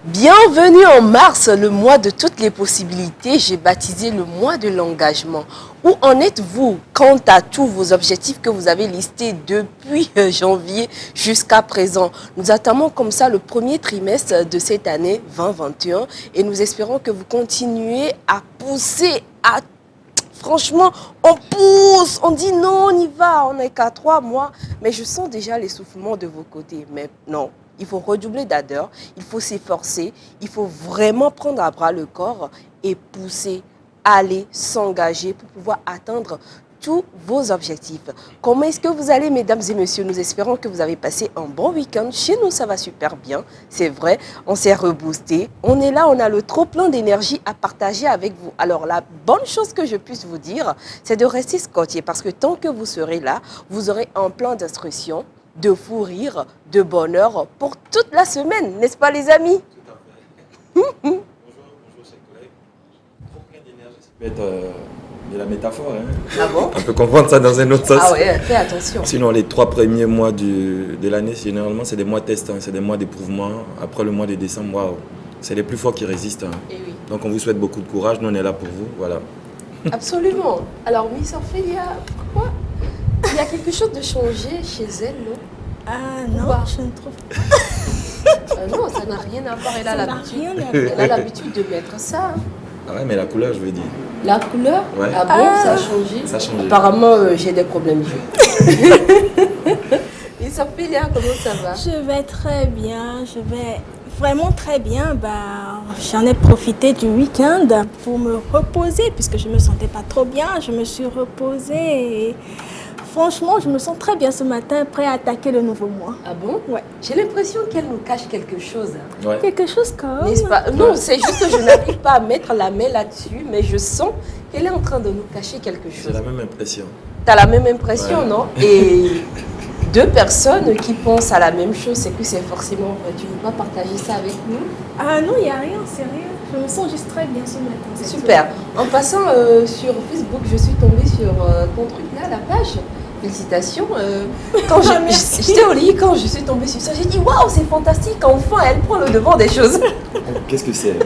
Bienvenue en mars, le mois de toutes les possibilités. J'ai baptisé le mois de l'engagement. Où en êtes-vous quant à tous vos objectifs que vous avez listés depuis janvier jusqu'à présent? Nous attendons comme ça le premier trimestre de cette année 2021 et nous espérons que vous continuez à pousser, à franchement, on pousse, on dit non, on y va, on n'est qu'à 3 mois. Mais je sens déjà l'essoufflement de vos côtés. Mais non, il faut redoubler d'ardeur, il faut s'efforcer, il faut vraiment prendre à bras le corps et pousser, aller, s'engager pour pouvoir atteindre tous vos objectifs. Comment est-ce que vous allez, mesdames et messieurs? Nous espérons que vous avez passé un bon week-end. Chez nous, ça va super bien, c'est vrai. On s'est reboosté. On est là, on a le trop plein d'énergie à partager avec vous. Alors, la bonne chose que je puisse vous dire, c'est de rester scotché parce que tant que vous serez là, vous aurez un plan d'instruction, de fou rire, de bonheur pour toute la semaine, n'est-ce pas les amis? Tout à fait. Bonjour, chers collègues. Trop plein d'énergie, ça peut être de la métaphore. Hein. Ah bon? On peut comprendre ça dans un autre sens. Ah ouais, fais attention. Sinon, les 3 premiers mois de l'année, généralement, c'est des mois testants, c'est des mois d'éprouvement. Après le mois de décembre, waouh, c'est les plus forts qui résistent. Hein. Eh oui. Donc, on vous souhaite beaucoup de courage. Nous, on est là pour vous. Voilà. Absolument. Alors, Miss Ophélia, pourquoi il y a quelque chose de changé chez elle, non? Ah non, Pourquoi? je ne trouve pas. Non, ça n'a rien à voir. Elle a Ça n'a l'habitude. rien à voir. Elle a l'habitude de mettre ça. Hein. Ah ouais, mais la couleur, je veux dire. La couleur? Ouais. Ah bon, ça a changé? Ça a changé. Apparemment, j'ai des problèmes d'yeux. Miss Ophélia, comment ça va? Je vais très bien, je vais vraiment très bien. J'en ai profité du week-end pour me reposer puisque je ne me sentais pas trop bien. Je me suis reposée et franchement, je me sens très bien ce matin, prêt à attaquer le nouveau mois. Ah bon? Ouais. J'ai l'impression qu'elle nous cache quelque chose. Hein. Ouais. Quelque chose comme... N'est-ce pas? Non, c'est juste que je n'arrive pas à mettre la main là-dessus, mais je sens qu'elle est en train de nous cacher quelque J'ai chose. la même impression. Tu as la même impression, Ouais. non? Et deux personnes qui pensent à la même chose, c'est que c'est forcément vrai. Tu ne veux pas partager ça avec nous? Ah non, il n'y a rien, c'est rien. Je me sens juste très bien ce matin. c'est Super. En passant sur Facebook, je suis tombée sur ton truc là, la page. Félicitations. Quand Ah, merci. j'étais au lit, quand je suis tombée sur ça, j'ai dit waouh, c'est fantastique. Enfin, elle prend le devant des choses. Qu'est-ce que c'est?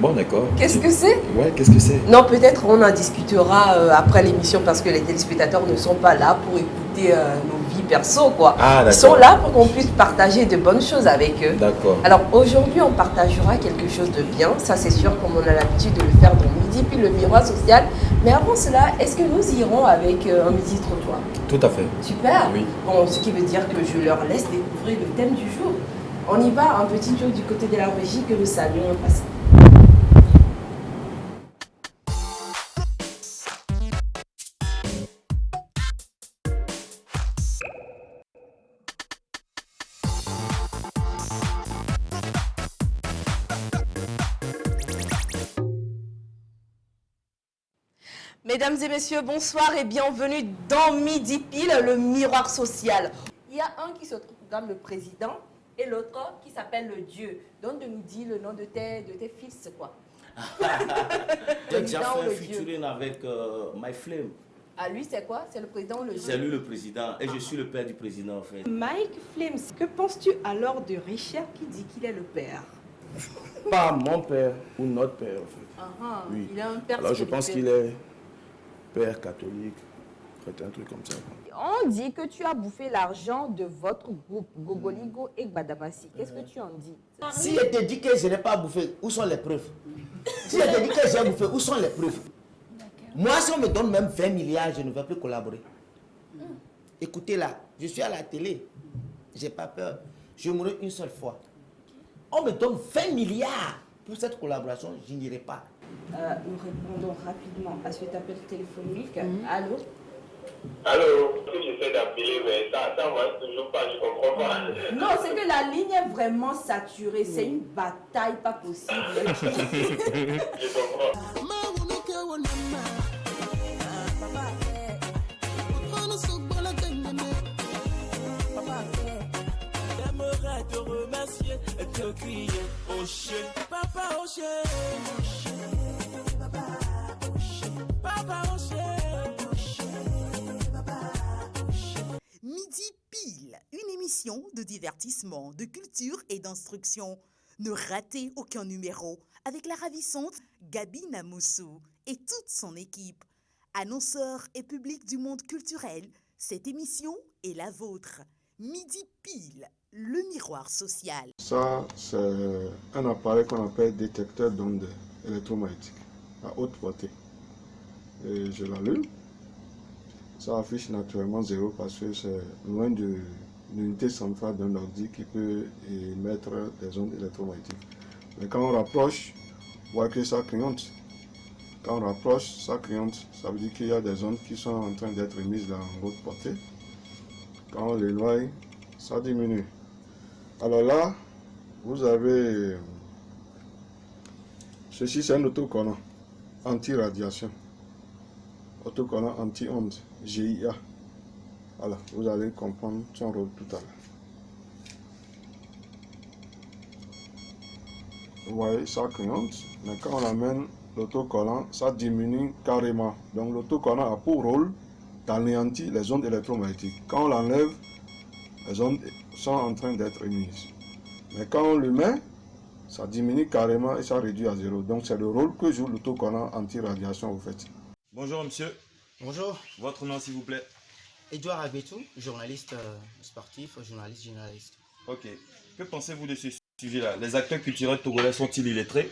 Bon, d'accord. Qu'est-ce que c'est? Ouais, qu'est-ce que c'est? Non, peut-être on en discutera après l'émission parce que les téléspectateurs ne sont pas là pour écouter nos vies perso, quoi. Ah, Ils sont d'accord. là pour qu'on puisse partager de bonnes choses avec eux. D'accord. Alors aujourd'hui, on partagera quelque chose de bien. Ça, c'est sûr, comme on a l'habitude de le faire dans Midi, puis le miroir social. Mais avant cela, est-ce que nous irons avec un midi trottoir? Tout à fait. Super. Oui. Bon, ce qui veut dire que je leur laisse découvrir le thème du jour. On y va, un petit tour du côté de la régie que nous saluons en passant. Mesdames et messieurs, bonsoir et bienvenue dans Midi Pile, le miroir social. Il y a un qui se trouve le président et l'autre qui s'appelle le Dieu. Donc de nous dire le nom de tes fils, quoi. J'ai déjà Président, fait un le Dieu. featuring avec My Flame. Ah, lui, c'est quoi? C'est le président ou le Dieu? C'est lui le président et je suis le père du président en fait. Mike Flames, que penses-tu alors de Richard qui dit qu'il est le père? Pas mon père ou notre père en fait. Oui. Il a un père Alors je pense qu'il spirituel. est père catholique, un truc comme ça. On dit que tu as bouffé l'argent de votre groupe, Gogoligo et Gbadabassi. Qu'est-ce que tu en dis? Si je te dis que je n'ai pas bouffé, où sont les preuves? Si je te dis que j'ai bouffé, où sont les preuves? Moi, si on me donne même 20 milliards, je ne vais plus collaborer. Écoutez là, je suis à la télé. J'ai pas peur. Je mourrai une seule fois. On me donne 20 milliards pour cette collaboration, je n'irai pas. Nous répondons rapidement à cet appel téléphonique. Allô? Allô, j'essaie d'appeler, mais ça marche toujours pas, je comprends pas. Non, c'est que la ligne est vraiment saturée. C'est une bataille pas possible. Je comprends. J'aimerais te remercier et te crier au chien. Papa au chien. Papa au chien. Midi Pile, une émission de divertissement, de culture et d'instruction. Ne ratez aucun numéro avec la ravissante Gabi Namoussou et toute son équipe. Annonceurs et public du monde culturel, cette émission est la vôtre. Midi pile, le miroir social. Ça, c'est un appareil qu'on appelle détecteur d'ondes électromagnétiques à haute portée. Et je l'allume. Ça affiche naturellement 0 parce que c'est loin de l'unité centrale d'un ordi qui peut émettre des ondes électromagnétiques. Mais quand on rapproche, on voit que ça clignote. Quand on rapproche, ça clignote. Ça veut dire qu'il y a des ondes qui sont en train d'être émises dans haute portée. Quand on l'éloigne, ça diminue. Alors là, vous avez... Ceci, c'est un autocollant anti-radiation. Autocollant anti-onde, GIA. Voilà, vous allez comprendre son rôle tout à l'heure. Vous voyez, ça clignote, mais quand on amène l'autocollant, ça diminue carrément. Donc l'autocollant a pour rôle d'anéantir les ondes électromagnétiques. Quand on l'enlève, les ondes sont en train d'être émises. Mais quand on le met, ça diminue carrément et ça réduit à 0. Donc c'est le rôle que joue l'autocollant anti-radiation au fait. Bonjour monsieur. Bonjour. Votre nom s'il vous plaît. Edouard Abetou, journaliste sportif, journaliste généraliste. Ok. Que pensez-vous de ce sujet-là? Les acteurs culturels togolais sont-ils illettrés?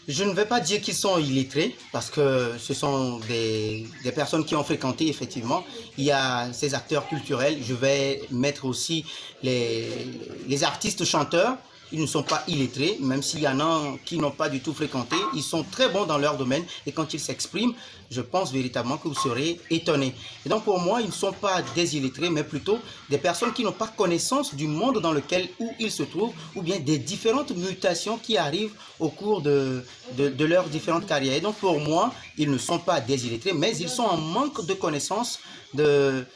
Je ne vais pas dire qu'ils sont illettrés parce que ce sont des personnes qui ont fréquenté effectivement. Il y a ces acteurs culturels. Je vais mettre aussi les artistes chanteurs. Ils ne sont pas illettrés, même s'il y en a qui n'ont pas du tout fréquenté. Ils sont très bons dans leur domaine et quand ils s'expriment, je pense véritablement que vous serez étonnés. Et donc pour moi, ils ne sont pas des illettrés, mais plutôt des personnes qui n'ont pas connaissance du monde dans lequel où ils se trouvent ou bien des différentes mutations qui arrivent au cours de leurs différentes carrières. Et donc pour moi, ils ne sont pas des illettrés, mais ils sont en manque de connaissance de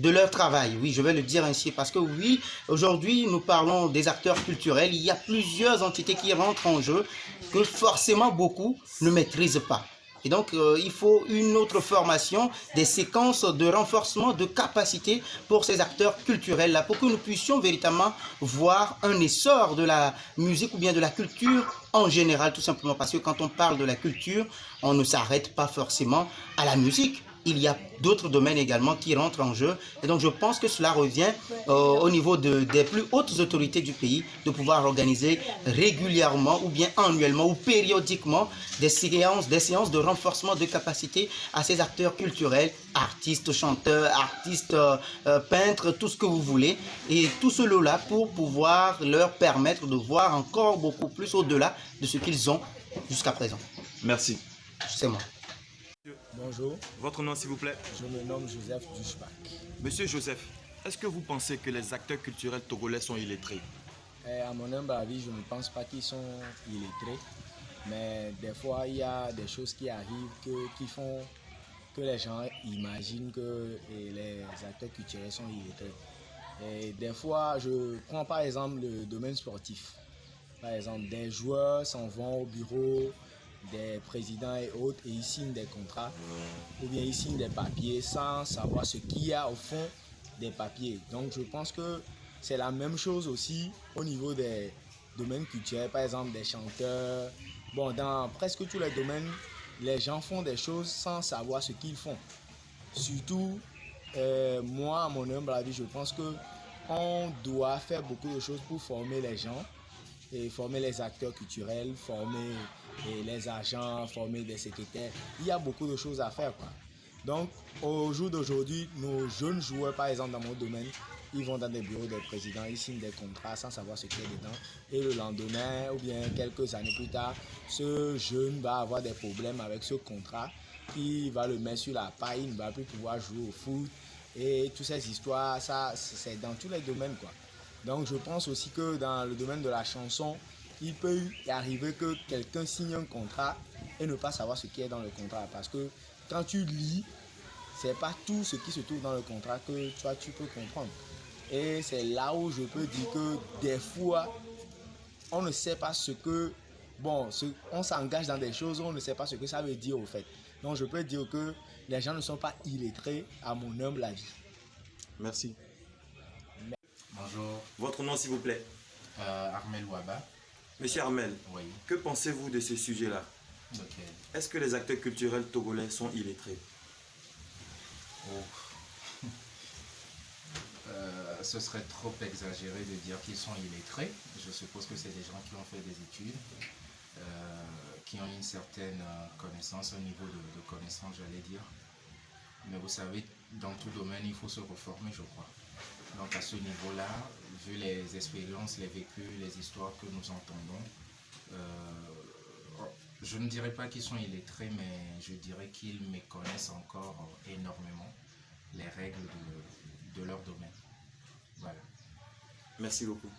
leur travail. Oui, je vais le dire ainsi parce que oui, aujourd'hui, nous parlons des acteurs culturels. Il y a plusieurs entités qui rentrent en jeu que forcément beaucoup ne maîtrisent pas. Et donc, il faut une autre formation, des séquences de renforcement de capacité pour ces acteurs culturels-là, pour que nous puissions véritablement voir un essor de la musique ou bien de la culture en général, tout simplement. Parce que quand on parle de la culture, on ne s'arrête pas forcément à la musique. Il y a d'autres domaines également qui rentrent en jeu. Et donc, je pense que cela revient au niveau des plus hautes autorités du pays de pouvoir organiser régulièrement ou bien annuellement ou périodiquement des séances de renforcement de capacité à ces acteurs culturels, artistes, chanteurs, artistes, peintres, tout ce que vous voulez. Et tout cela pour pouvoir leur permettre de voir encore beaucoup plus au-delà de ce qu'ils ont jusqu'à présent. Merci. C'est moi. Bonjour, Votre nom s'il vous plaît. je me nomme Joseph Dushbach. Monsieur Joseph, est-ce que vous pensez que les acteurs culturels togolais sont illettrés? À mon humble avis, je ne pense pas qu'ils sont illettrés, mais des fois, il y a des choses qui arrivent qui font que les gens imaginent que les acteurs culturels sont illettrés. Et des fois, je prends par exemple le domaine sportif. Par exemple, des joueurs s'en vont au bureau des présidents et autres et ils signent des contrats ou bien ils signent des papiers sans savoir ce qu'il y a au fond des papiers. Donc je pense que c'est la même chose aussi au niveau des domaines culturels, par exemple des chanteurs. Bon, dans presque tous les domaines, les gens font des choses sans savoir ce qu'ils font. Surtout, moi, à mon humble avis, je pense qu'on doit faire beaucoup de choses pour former les gens et former les acteurs culturels, former les agents, former des secrétaires. Il y a beaucoup de choses à faire, quoi. Donc, au jour d'aujourd'hui, nos jeunes joueurs, par exemple dans mon domaine, ils vont dans des bureaux des présidents, ils signent des contrats sans savoir ce qu'il y a dedans. Et le lendemain, ou bien quelques années plus tard, ce jeune va avoir des problèmes avec ce contrat, qui va le mettre sur la paille, il ne va plus pouvoir jouer au foot. Et toutes ces histoires, ça, c'est dans tous les domaines, quoi. Donc je pense aussi que dans le domaine de la chanson, il peut y arriver que quelqu'un signe un contrat et ne pas savoir ce qui est dans le contrat. Parce que quand tu lis, c'est pas tout ce qui se trouve dans le contrat que toi tu peux comprendre. Et c'est là où je peux dire que des fois, on ne sait pas ce que... Bon, on s'engage dans des choses, on ne sait pas ce que ça veut dire au fait. Donc je peux dire que les gens ne sont pas illettrés à mon humble avis. Merci. Bonjour. Votre nom s'il vous plaît. Armel Ouaba. Monsieur Armel, Oui. que pensez-vous de ce sujet-là? Ok. Est-ce que les acteurs culturels togolais sont illettrés? Oh. Ce serait trop exagéré de dire qu'ils sont illettrés. Je suppose que c'est des gens qui ont fait des études, qui ont une certaine connaissance, un niveau de connaissance, j'allais dire. Mais vous savez, dans tout domaine, il faut se reformer, je crois. Donc à ce niveau-là, vu les expériences, les vécus, les histoires que nous entendons, je ne dirais pas qu'ils sont illettrés, mais je dirais qu'ils méconnaissent encore énormément les règles de leur domaine. Voilà. Merci beaucoup.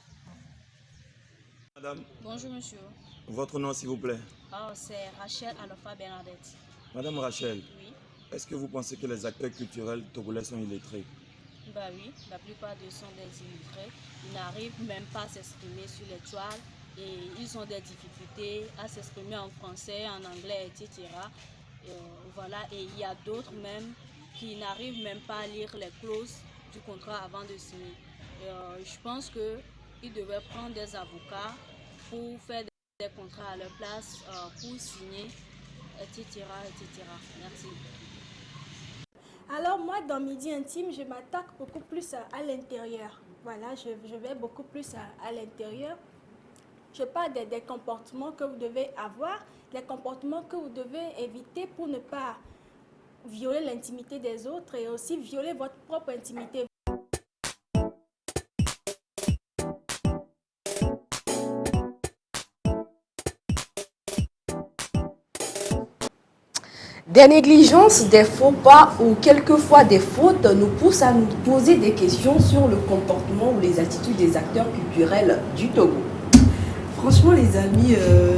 Madame, Bonjour monsieur. votre nom s'il vous plaît? Oh, c'est Rachel Alofa Bernadette. Madame Rachel, Oui. est-ce que vous pensez que les acteurs culturels togolais sont illettrés? Bah oui, la plupart d'eux sont des illettrés. Ils n'arrivent même pas à s'exprimer sur les toiles et ils ont des difficultés à s'exprimer en français, en anglais, etc. Voilà, et il y a d'autres même qui n'arrivent même pas à lire les clauses du contrat avant de signer. Je pense qu'ils devraient prendre des avocats pour faire des contrats à leur place, pour signer, etc., etc. Merci. Alors moi, dans Midi Intime, je m'attaque beaucoup plus à l'intérieur. Voilà, je vais beaucoup plus à l'intérieur. Je parle des comportements que vous devez avoir, les comportements que vous devez éviter pour ne pas violer l'intimité des autres et aussi violer votre propre intimité. Des négligences, des faux pas ou quelquefois des fautes nous poussent à nous poser des questions sur le comportement ou les attitudes des acteurs culturels du Togo. Franchement les amis,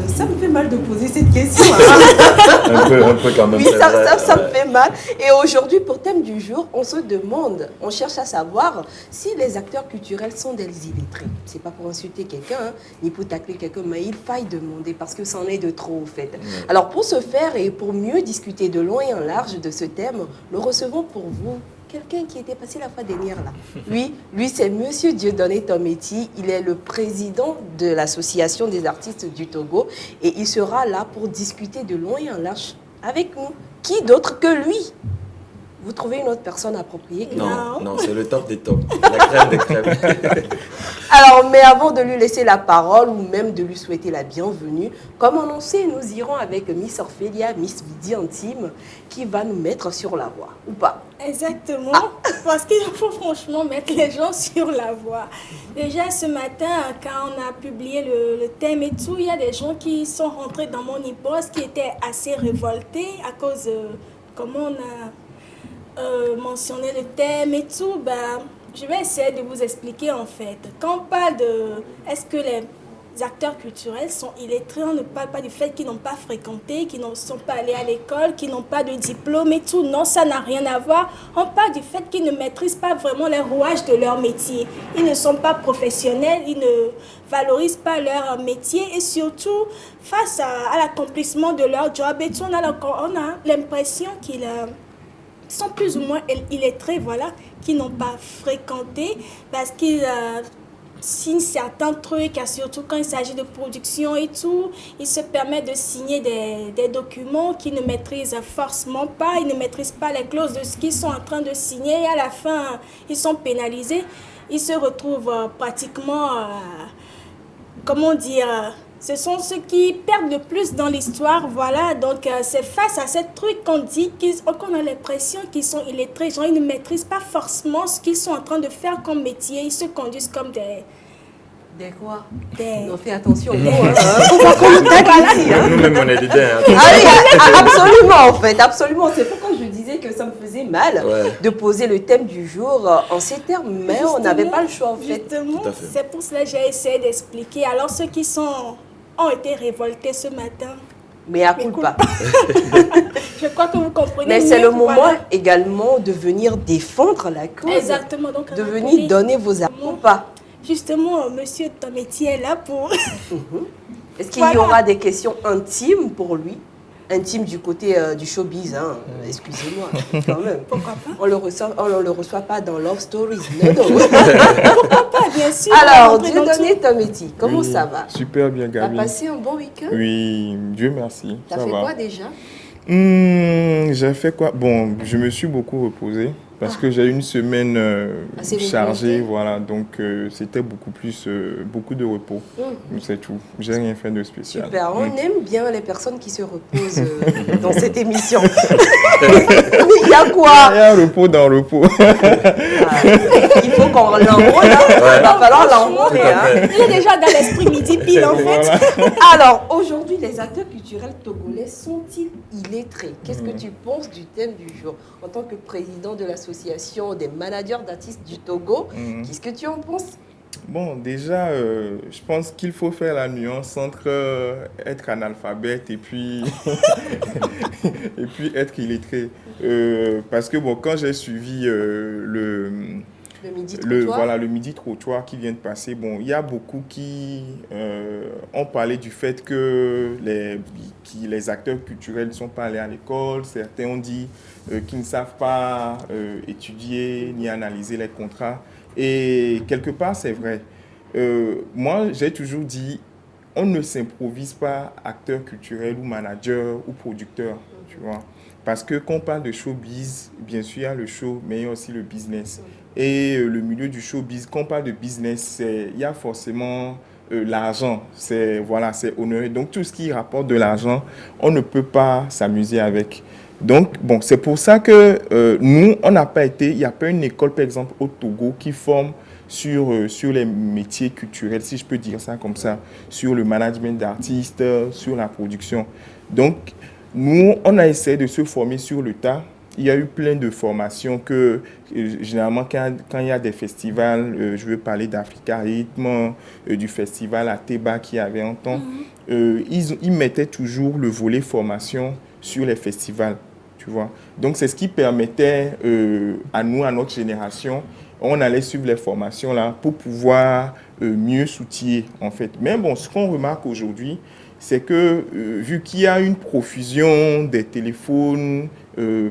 ça me fait mal de poser cette question. un peu quand même. Oui, ça me fait mal. Et aujourd'hui, pour thème du jour, on se demande, on cherche à savoir si les acteurs culturels sont des illettrés. C'est pas pour insulter quelqu'un, hein, ni pour tacler quelqu'un, mais il faille demander parce que c'en est de trop au fait. Alors pour ce faire et pour mieux discuter de long et en large de ce thème, nous recevons pour vous quelqu'un qui était passé la fois dernière là. Lui c'est Monsieur Dieudonné Tometi. Il est le président de l'Association des artistes du Togo et il sera là pour discuter de long et en large avec nous. Qui d'autre que lui? Vous trouvez une autre personne appropriée que Non, c'est le top des tops. La crème des crèmes. Alors, mais avant de lui laisser la parole ou même de lui souhaiter la bienvenue, comme annoncé, nous irons avec Miss Orphelia, Miss Midi Intime, qui va nous mettre sur la voie, ou pas? Exactement, parce qu'il faut franchement mettre les gens sur la voie. Déjà ce matin, quand on a publié le thème et tout, il y a des gens qui sont rentrés dans mon inbox qui étaient assez révoltés à cause de comment on a mentionné le thème et tout. Je vais essayer de vous expliquer en fait. Quand on parle de est-ce que les acteurs culturels sont illettrés, on ne parle pas du fait qu'ils n'ont pas fréquenté, qu'ils ne sont pas allés à l'école, qu'ils n'ont pas de diplôme et tout. Non, ça n'a rien à voir. On parle du fait qu'ils ne maîtrisent pas vraiment les rouages de leur métier. Ils ne sont pas professionnels, ils ne valorisent pas leur métier et surtout, face à l'accomplissement de leur job, et tout, on a l'impression qu'ils sont plus ou moins illettrés, voilà, qui n'ont pas fréquenté parce qu'ils signent certains trucs, surtout quand il s'agit de production et tout. Ils se permettent de signer des documents qu'ils ne maîtrisent forcément pas. Ils ne maîtrisent pas les clauses de ce qu'ils sont en train de signer et à la fin, ils sont pénalisés. Ils se retrouvent pratiquement, comment dire... Ce sont ceux qui perdent le plus dans l'histoire, voilà. Donc, c'est face à ce truc qu'on dit qu'on a l'impression qu'ils sont illettrés. Genre, ils ne maîtrisent pas forcément ce qu'ils sont en train de faire comme métier. Ils se conduisent comme des... Des quoi? Non, fais attention. Nous-mêmes, on est dedans. Absolument, en fait. Absolument. C'est pourquoi je disais que ça me faisait mal de poser le thème du jour en ces termes. Mais justement, on n'avait pas le choix, en fait. Justement, c'est pour cela que j'ai essayé d'expliquer. Alors, ceux qui ont été révoltés ce matin. Mais à coup pas. Je crois que vous comprenez. Mais c'est le moment également de venir défendre la cause. Exactement. Donc, de venir donner vos arguments ou pas. Justement, monsieur Tometi est là pour... Est-ce qu'il y aura des questions intimes pour lui? intime du côté du showbiz, hein. Excusez-moi, quand même. Pourquoi pas? On le reçoit pas dans Love Stories, non, non. Pourquoi pas, bien sûr. Alors, Dieudonné Tameti, comment ça va? Super bien, T'as Gabi. passé un bon week-end? Oui, Dieu merci. T'as ça fait va. quoi déjà? J'ai fait quoi? Bon, je me suis beaucoup reposé parce que j'ai eu une semaine Assez chargée, mouvementée. voilà. Donc, c'était beaucoup de repos. C'est tout. J'ai rien fait de spécial. Super, on aime bien les personnes qui se reposent dans cette émission. Il y a quoi? Il y a un repos dans le repos. Il faut qu'on l'enroule, hein. Il va falloir l'enrouler. Hein. Il est déjà dans l'esprit midi pile, en fait. Alors, aujourd'hui, les acteurs culturels togolais sont-ils illettrés? Qu'est-ce que tu penses du thème du jour? En tant que président de l'association des managers d'artistes du Togo, qu'est-ce que tu en penses? Bon, déjà, je pense qu'il faut faire la nuance entre être analphabète et puis, et puis être illettré. Parce que bon, quand j'ai suivi Le midi trottoir. voilà, le midi trottoir qui vient de passer, bon, il y a beaucoup qui ont parlé du fait que les acteurs culturels ne sont pas allés à l'école. Certains ont dit qu'ils ne savent pas étudier ni analyser les contrats. Et quelque part, c'est vrai. Moi, j'ai toujours dit, on ne s'improvise pas acteur culturel ou manager ou producteur, tu vois. Parce que quand on parle de showbiz, bien sûr, il y a le show, mais il y a aussi le business. Et le milieu du showbiz, quand on parle de business, il y a forcément l'argent. C'est honoré. Donc, tout ce qui rapporte de l'argent, on ne peut pas s'amuser avec. Donc, bon, c'est pour ça que nous, on n'a pas été, il n'y a pas une école, par exemple, au Togo qui forme sur les métiers culturels, si je peux dire ça comme ça, sur le management d'artistes, sur la production. Donc, nous, on a essayé de se former sur le tas. Il y a eu plein de formations que, généralement, quand il y a des festivals, je veux parler d'Africa Rythme, du festival à Teba qui avait un temps, ils mettaient toujours le volet formation sur les festivals, tu vois. Donc, c'est ce qui permettait à nous, à notre génération, on allait suivre les formations là pour pouvoir mieux s'outiller, en fait. Mais bon, ce qu'on remarque aujourd'hui, c'est que vu qu'il y a une profusion des téléphones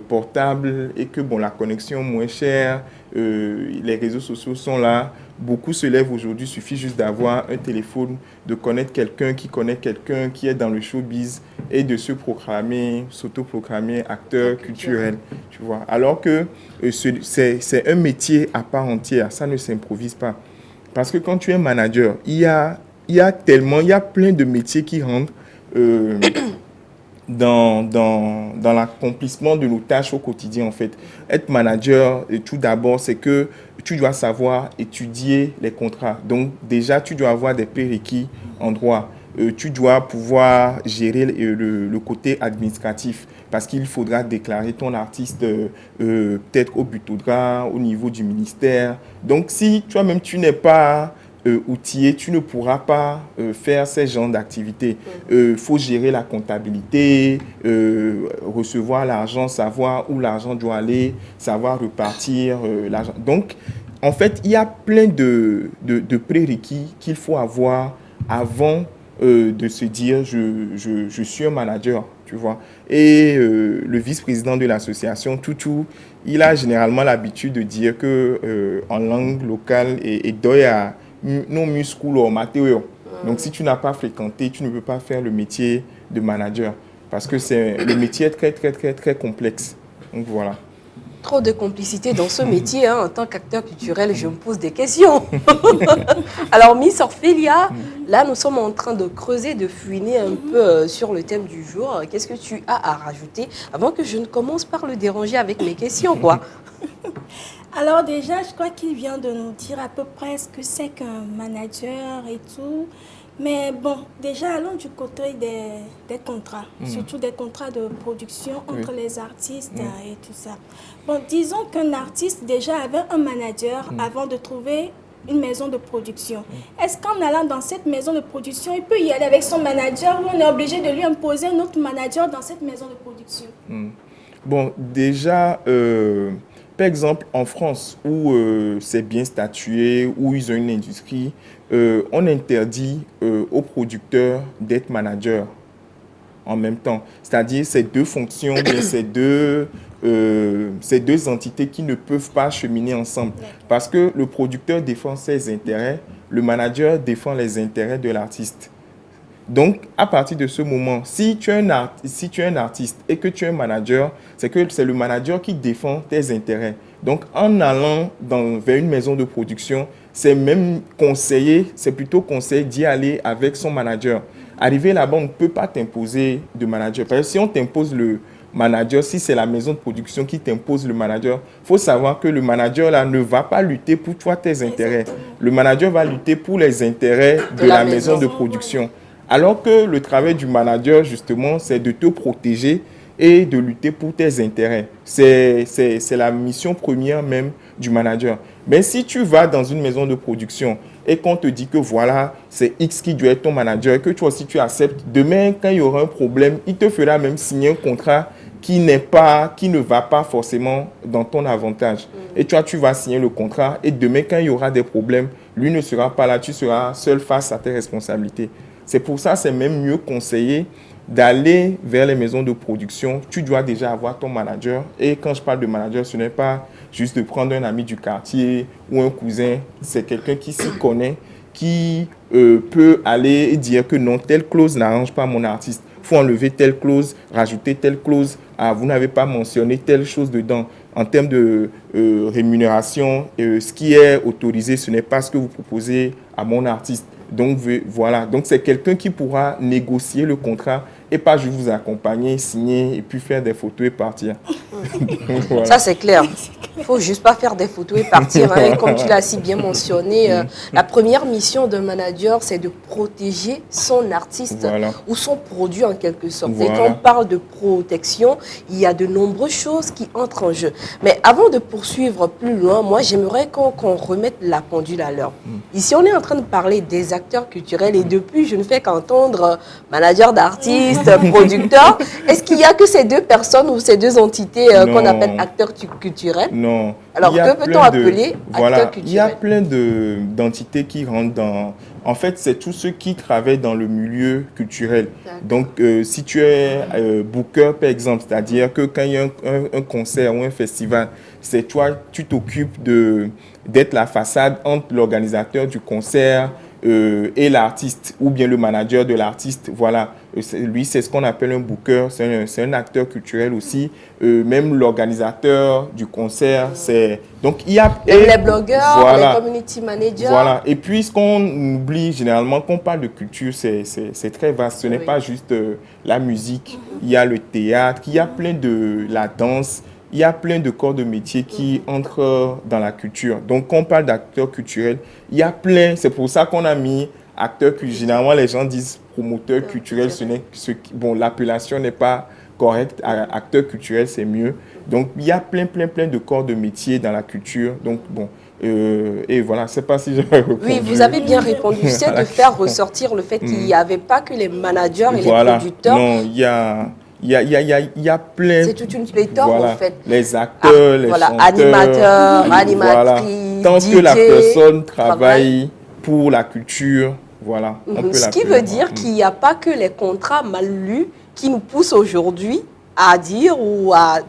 portables et que bon, la connexion est moins chère, les réseaux sociaux sont là, beaucoup se lèvent aujourd'hui, il suffit juste d'avoir un téléphone, de connaître quelqu'un qui est dans le showbiz et de se proclamer, s'autoproclamer acteur culturel, tu vois. Alors que c'est un métier à part entière, ça ne s'improvise pas. Parce que quand tu es manager, il y a plein de métiers qui rentrent dans l'accomplissement de nos tâches au quotidien, en fait. Être manager, tout d'abord, c'est que tu dois savoir étudier les contrats. Donc, déjà, tu dois avoir des prérequis en droit. Tu dois pouvoir gérer le côté administratif parce qu'il faudra déclarer ton artiste peut-être au Butoudra, au niveau du ministère. Donc, si toi-même, tu n'es pas outillé, tu ne pourras pas faire ces genres d'activités. Il faut gérer la comptabilité, recevoir l'argent, savoir où l'argent doit aller, savoir repartir l'argent. Donc, en fait, il y a plein de prérequis qu'il faut avoir avant de se dire je suis un manager, tu vois. Et le vice-président de l'association, Toutou, il a généralement l'habitude de dire que en langue locale, et doya non musculo au matéo. Donc, si tu n'as pas fréquenté, tu ne peux pas faire le métier de manager parce que le métier est très, très, très, très complexe. Donc, voilà. Trop de complicité dans ce métier, hein. En tant qu'acteur culturel, je me pose des questions. Alors, Miss Orphelia, là, nous sommes en train de creuser, de fouiner un peu sur le thème du jour. Qu'est-ce que tu as à rajouter avant que je ne commence par le déranger avec mes questions, quoi? Alors déjà, je crois qu'il vient de nous dire à peu près ce que c'est qu'un manager et tout. Mais bon, déjà, allons du côté des contrats, surtout des contrats de production entre les artistes et tout ça. Bon, disons qu'un artiste déjà avait un manager avant de trouver une maison de production. Est-ce qu'en allant dans cette maison de production, il peut y aller avec son manager ou on est obligé de lui imposer un autre manager dans cette maison de production? Bon, déjà, par exemple, en France, où c'est bien statué, où ils ont une industrie, on interdit aux producteurs d'être managers, en même temps. C'est-à-dire ces deux fonctions, bien, ces deux entités qui ne peuvent pas cheminer ensemble. Parce que le producteur défend ses intérêts, le manager défend les intérêts de l'artiste. Donc, à partir de ce moment, si tu es un artiste et que tu es un manager, c'est que c'est le manager qui défend tes intérêts. Donc, en allant vers une maison de production, c'est même conseillé, c'est plutôt conseillé d'y aller avec son manager. Arriver là-bas, on ne peut pas t'imposer de manager. Parce que si on t'impose le manager, si c'est la maison de production qui t'impose le manager, il faut savoir que le manager là ne va pas lutter pour toi, tes intérêts. Le manager va lutter pour les intérêts de la maison de production. Alors que le travail du manager, justement, c'est de te protéger et de lutter pour tes intérêts. C'est la mission première même du manager. Mais si tu vas dans une maison de production et qu'on te dit que voilà, c'est X qui doit être ton manager et que toi aussi tu acceptes, demain, quand il y aura un problème, il te fera même signer un contrat qui ne va pas forcément dans ton avantage. Et toi, tu vas signer le contrat et demain, quand il y aura des problèmes, lui ne sera pas là, tu seras seul face à tes responsabilités. C'est pour ça, c'est même mieux conseillé d'aller vers les maisons de production. Tu dois déjà avoir ton manager. Et quand je parle de manager, ce n'est pas juste de prendre un ami du quartier ou un cousin. C'est quelqu'un qui s'y connaît, qui peut aller et dire que non, telle clause n'arrange pas mon artiste. Il faut enlever telle clause, rajouter telle clause. Ah, vous n'avez pas mentionné telle chose dedans. En termes de rémunération, ce qui est autorisé, ce n'est pas ce que vous proposez à mon artiste. Donc voilà, donc c'est quelqu'un qui pourra négocier le contrat et pas juste vous accompagner, signer et puis faire des photos et partir. Donc, voilà. Ça c'est clair. Il ne faut juste pas faire des photos et partir. Hein. Et comme tu l'as si bien mentionné, la première mission d'un manager, c'est de protéger son artiste ou son produit en quelque sorte. Et quand on parle de protection, il y a de nombreuses choses qui entrent en jeu. Mais avant de poursuivre plus loin, moi j'aimerais qu'on remette la pendule à l'heure. Ici, on est en train de parler des acteurs culturels et depuis, je ne fais qu'entendre manager d'artistes, producteur. Est-ce qu'il y a que ces deux personnes ou ces deux entités qu'on appelle acteurs culturels? Non. Alors, que peut-on appeler acteurs culturels? Il y a plein d'entités qui rentrent dans... En fait, c'est tous ceux qui travaillent dans le milieu culturel. Donc, si tu es booker, par exemple, c'est-à-dire que quand il y a un concert ou un festival, c'est toi, tu t'occupes d'être la façade entre l'organisateur du concert et l'artiste, ou bien le manager de l'artiste. Voilà, lui, c'est ce qu'on appelle un booker, c'est un acteur culturel aussi. Même l'organisateur du concert, c'est... Donc, il y a... les blogueurs, les community managers. Voilà, et puis ce qu'on oublie généralement, quand on parle de culture, c'est très vaste. Ce n'est pas juste la musique, il y a le théâtre, il y a plein de la danse, il y a plein de corps de métier qui entrent dans la culture. Donc, quand on parle d'acteurs culturels, il y a plein, c'est pour ça qu'on a mis acteurs culturels. Généralement, les gens disent promoteurs culturels, bon, l'appellation n'est pas correcte, acteur culturel, c'est mieux. Donc, il y a plein de corps de métier dans la culture. Donc, bon, et voilà, je ne sais pas si j'ai répondu. Oui, vous avez bien répondu. C'est de faire ressortir le fait qu'il n'y avait pas que les managers et les producteurs. Non, il y a plein... C'est toute une pléthore, en fait. Les acteurs, les chanteurs, animateurs, animatrices, tant DJ, que la personne travaille pour la culture, voilà. Ce qui veut dire qu'il n'y a pas que les contrats mal lus qui nous poussent aujourd'hui à dire ou à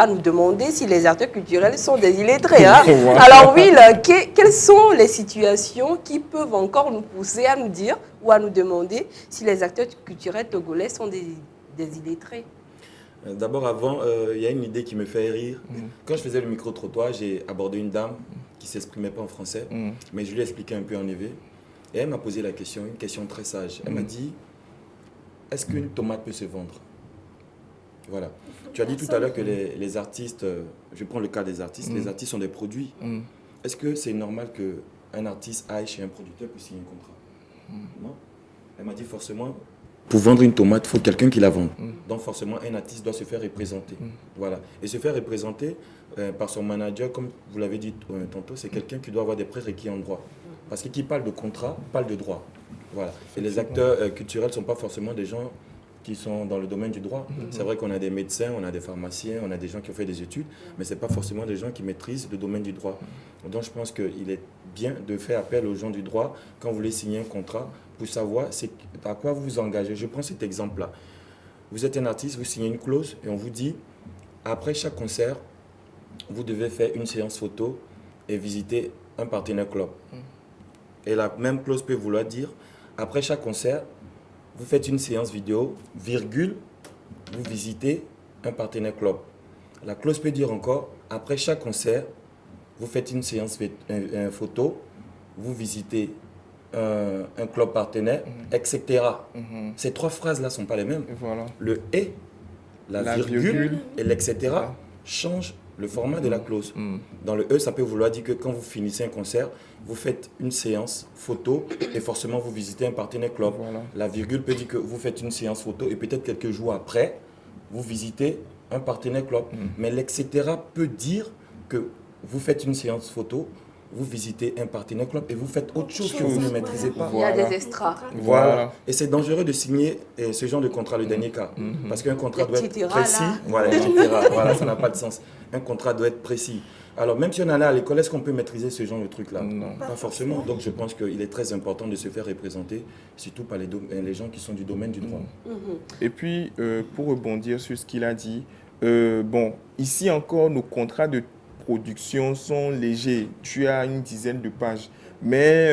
nous demander si les acteurs culturels sont des illettrés. Hein? Alors Will, quelles sont les situations qui peuvent encore nous pousser à nous dire ou à nous demander si les acteurs culturels togolais sont des illettrés? D'abord, avant, il y a une idée qui me fait rire. Quand je faisais le micro-trottoir, j'ai abordé une dame qui ne s'exprimait pas en français, mais je lui ai expliqué un peu en EV. Et elle m'a posé la question, une question très sage. Elle m'a dit, est-ce qu'une tomate peut se vendre? Voilà. Tu as dit tout à l'heure que les artistes, je prends le cas des artistes, les artistes sont des produits. Est-ce que c'est normal qu'un artiste aille chez un producteur pour signer un contrat? Non. Elle m'a dit forcément, pour vendre une tomate, il faut quelqu'un qui la vende. Donc forcément, un artiste doit se faire représenter. Voilà. Et se faire représenter par son manager, comme vous l'avez dit tantôt, c'est quelqu'un qui doit avoir des prérequis en droit. Parce que qui parle de contrat, parle de droit. Voilà. Et les acteurs culturels ne sont pas forcément des gens qui sont dans le domaine du droit. C'est vrai qu'on a des médecins, on a des pharmaciens, on a des gens qui ont fait des études, mais ce n'est pas forcément des gens qui maîtrisent le domaine du droit. Donc je pense qu'il est bien de faire appel aux gens du droit quand vous voulez signer un contrat pour savoir à quoi vous vous engagez. Je prends cet exemple-là. vous êtes un artiste, vous signez une clause et on vous dit, après chaque concert, vous devez faire une séance photo et visiter un partenaire club. Et la même clause peut vouloir dire, après chaque concert, vous faites une séance vidéo, virgule, vous visitez un partenaire club. La clause peut dire encore, après chaque concert, vous faites une séance photo, vous visitez un club partenaire, etc. Ces trois phrases-là ne sont pas les mêmes. Voilà. Le « et », la virgule et l'etc. Changent le format de la clause. Dans le « e », ça peut vouloir dire que quand vous finissez un concert, vous faites une séance photo et forcément vous visitez un partenaire club. Voilà. La virgule peut dire que vous faites une séance photo et peut-être quelques jours après, vous visitez un partenaire club. Mais l'etc. Peut dire que vous faites une séance photo, vous visitez un partenaire club et vous faites autre chose que vous ne maîtrisez pas. Il y a des extras. Voilà. Et c'est dangereux de signer ce genre de contrat, le dernier cas. Parce qu'un contrat doit être précis. Voilà, etc. Voilà, ça n'a pas de sens. Un contrat doit être précis. Alors, même si on en a à l'école, est-ce qu'on peut maîtriser ce genre de truc-là? Non. Pas forcément. Donc, je pense qu'il est très important de se faire représenter, surtout par les gens qui sont du domaine du droit. Et puis, pour rebondir sur ce qu'il a dit, bon, ici encore, nos contrats de production sont légers. Tu as une dizaine de pages. Mais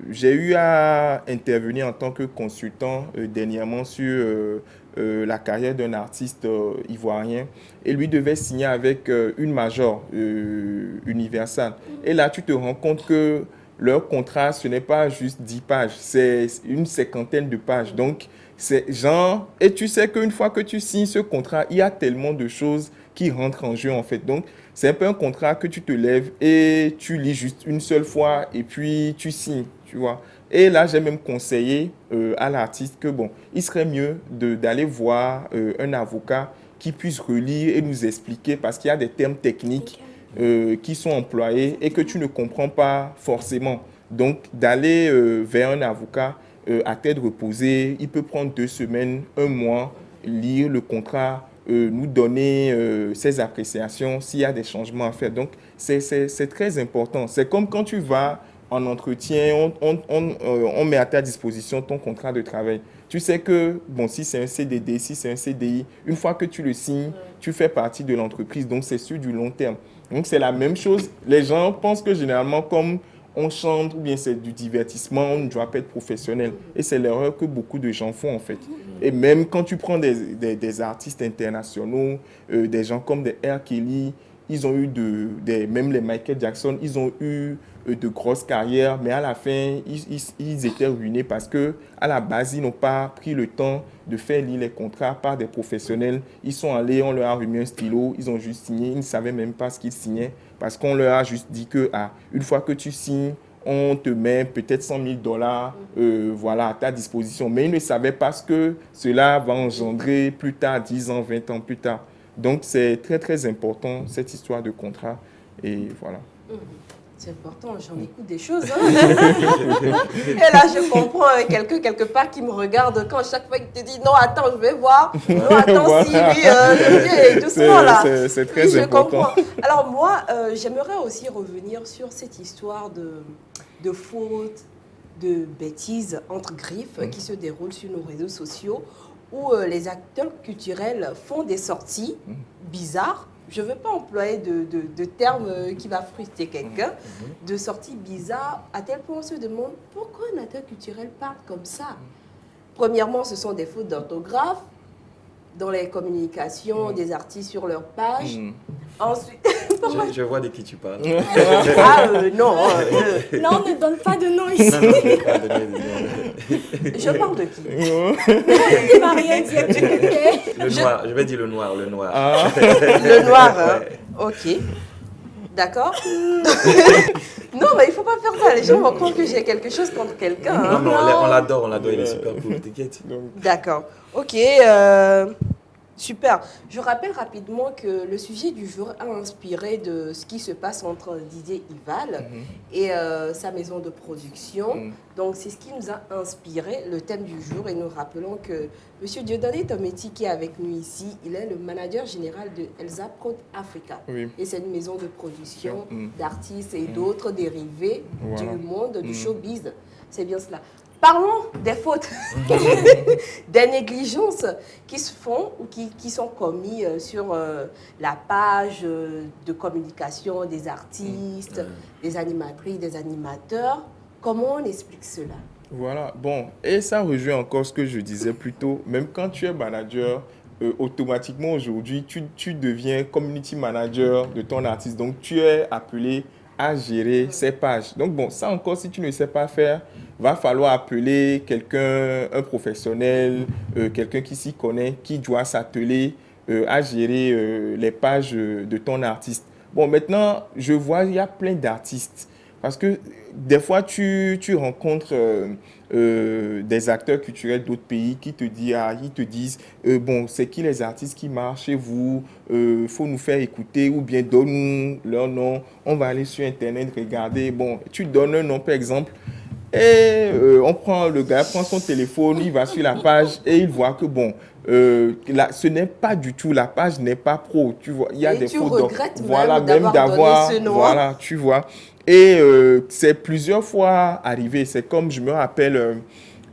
j'ai eu à intervenir en tant que consultant dernièrement sur la carrière d'un artiste ivoirien. Et lui devait signer avec une major Universal. Et là, tu te rends compte que leur contrat, ce n'est pas juste 10 pages, c'est une cinquantaine de pages. Donc, c'est genre... Et tu sais qu'une fois que tu signes ce contrat, il y a tellement de choses qui rentrent en jeu, en fait. Donc, c'est un peu un contrat que tu te lèves et tu lis juste une seule fois et puis tu signes, tu vois. Et là, j'ai même conseillé à l'artiste que, bon, il serait mieux d'aller voir un avocat qui puisse relire et nous expliquer parce qu'il y a des termes techniques qui sont employés et que tu ne comprends pas forcément. Donc, d'aller vers un avocat à tête reposée, il peut prendre 2 semaines, 1 mois, lire le contrat, nous donner ses appréciations s'il y a des changements à faire. Donc, c'est très important. C'est comme quand tu vas en entretien, on met à ta disposition ton contrat de travail. Tu sais que, bon, si c'est un CDD, si c'est un CDI, une fois que tu le signes, tu fais partie de l'entreprise. Donc, c'est sur du long terme. Donc, c'est la même chose. Les gens pensent que généralement, comme on chante ou bien c'est du divertissement, on ne doit pas être professionnel. Et c'est l'erreur que beaucoup de gens font, en fait. Et même quand tu prends des artistes internationaux, des gens comme des R. Kelly, ils ont eu même les Michael Jackson, ils ont eu de grosses carrières, mais à la fin, ils étaient ruinés parce que à la base, ils n'ont pas pris le temps de faire lire les contrats par des professionnels. Ils sont allés, on leur a remis un stylo, ils ont juste signé, ils ne savaient même pas ce qu'ils signaient parce qu'on leur a juste dit que une fois que tu signes, on te met peut-être $100,000 voilà, à ta disposition. Mais ils ne savaient pas ce que cela va engendrer plus tard, 10 ans, 20 ans plus tard. Donc, c'est très, très important, cette histoire de contrat. Et voilà. C'est important, j'en écoute des choses. Hein. Et là, je comprends quelqu'un quelque part qui me regarde quand chaque fois il te dit non, attends, je vais voir. Non, attends, si, oui, doucement là. C'est très oui, important. Je comprends. Alors, moi, j'aimerais aussi revenir sur cette histoire de fautes, de bêtises entre griffes qui se déroulent sur nos réseaux sociaux où les acteurs culturels font des sorties bizarres. Je ne veux pas employer de termes qui va frustrer quelqu'un, de sorties bizarres, à tel point on se demande pourquoi un acteur culturel parle comme ça. Premièrement, ce sont des fautes d'orthographe dans les communications des artistes sur leur page. Ensuite, je vois de qui tu parles. Non. Non, ne donne pas de nom ici. Je parle de qui? Il va rien dire. Le noir, je vais dire le noir. Le noir, hein. Ok. D'accord. Non, mais il ne faut pas faire ça. Les gens vont croire que j'ai quelque chose contre quelqu'un. Hein. Non, on l'adore, il est super cool, t'inquiète. D'accord. Ok. Super. Je rappelle rapidement que le sujet du jour a inspiré de ce qui se passe entre Didier Ival et sa maison de production. Donc, c'est ce qui nous a inspiré le thème du jour. Et nous rappelons que M. Dieudonné Tometi, qui est avec nous ici, il est le manager général de Elsa Prod Africa. Oui. Et c'est une maison de production d'artistes et d'autres dérivés du monde du showbiz. C'est bien cela. Parlons des fautes, des négligences qui se font ou qui sont commises sur la page de communication des artistes, des animatrices, des animateurs. Comment on explique cela? Voilà, bon, et ça rejoint encore ce que je disais plus tôt. Même quand tu es manager, automatiquement aujourd'hui, tu deviens community manager de ton artiste. Donc, tu es appelé à gérer ses pages. Donc, bon, ça encore, si tu ne sais pas faire, va falloir appeler quelqu'un, un professionnel, quelqu'un qui s'y connaît, qui doit s'atteler à gérer les pages de ton artiste. Bon, maintenant, je vois, il y a plein d'artistes. Parce que des fois, tu rencontres des acteurs culturels d'autres pays qui te disent, bon, c'est qui les artistes qui marchent chez vous, faut nous faire écouter ou bien donne-nous leur nom, on va aller sur Internet regarder. Bon, tu donnes un nom par exemple et le gars prend son téléphone, il va sur la page et il voit que bon, ce n'est pas du tout, la page n'est pas pro, tu vois, il y a des fautes. Donc, voilà, même d'avoir, voilà, tu vois. Et c'est plusieurs fois arrivé. C'est comme, je me rappelle,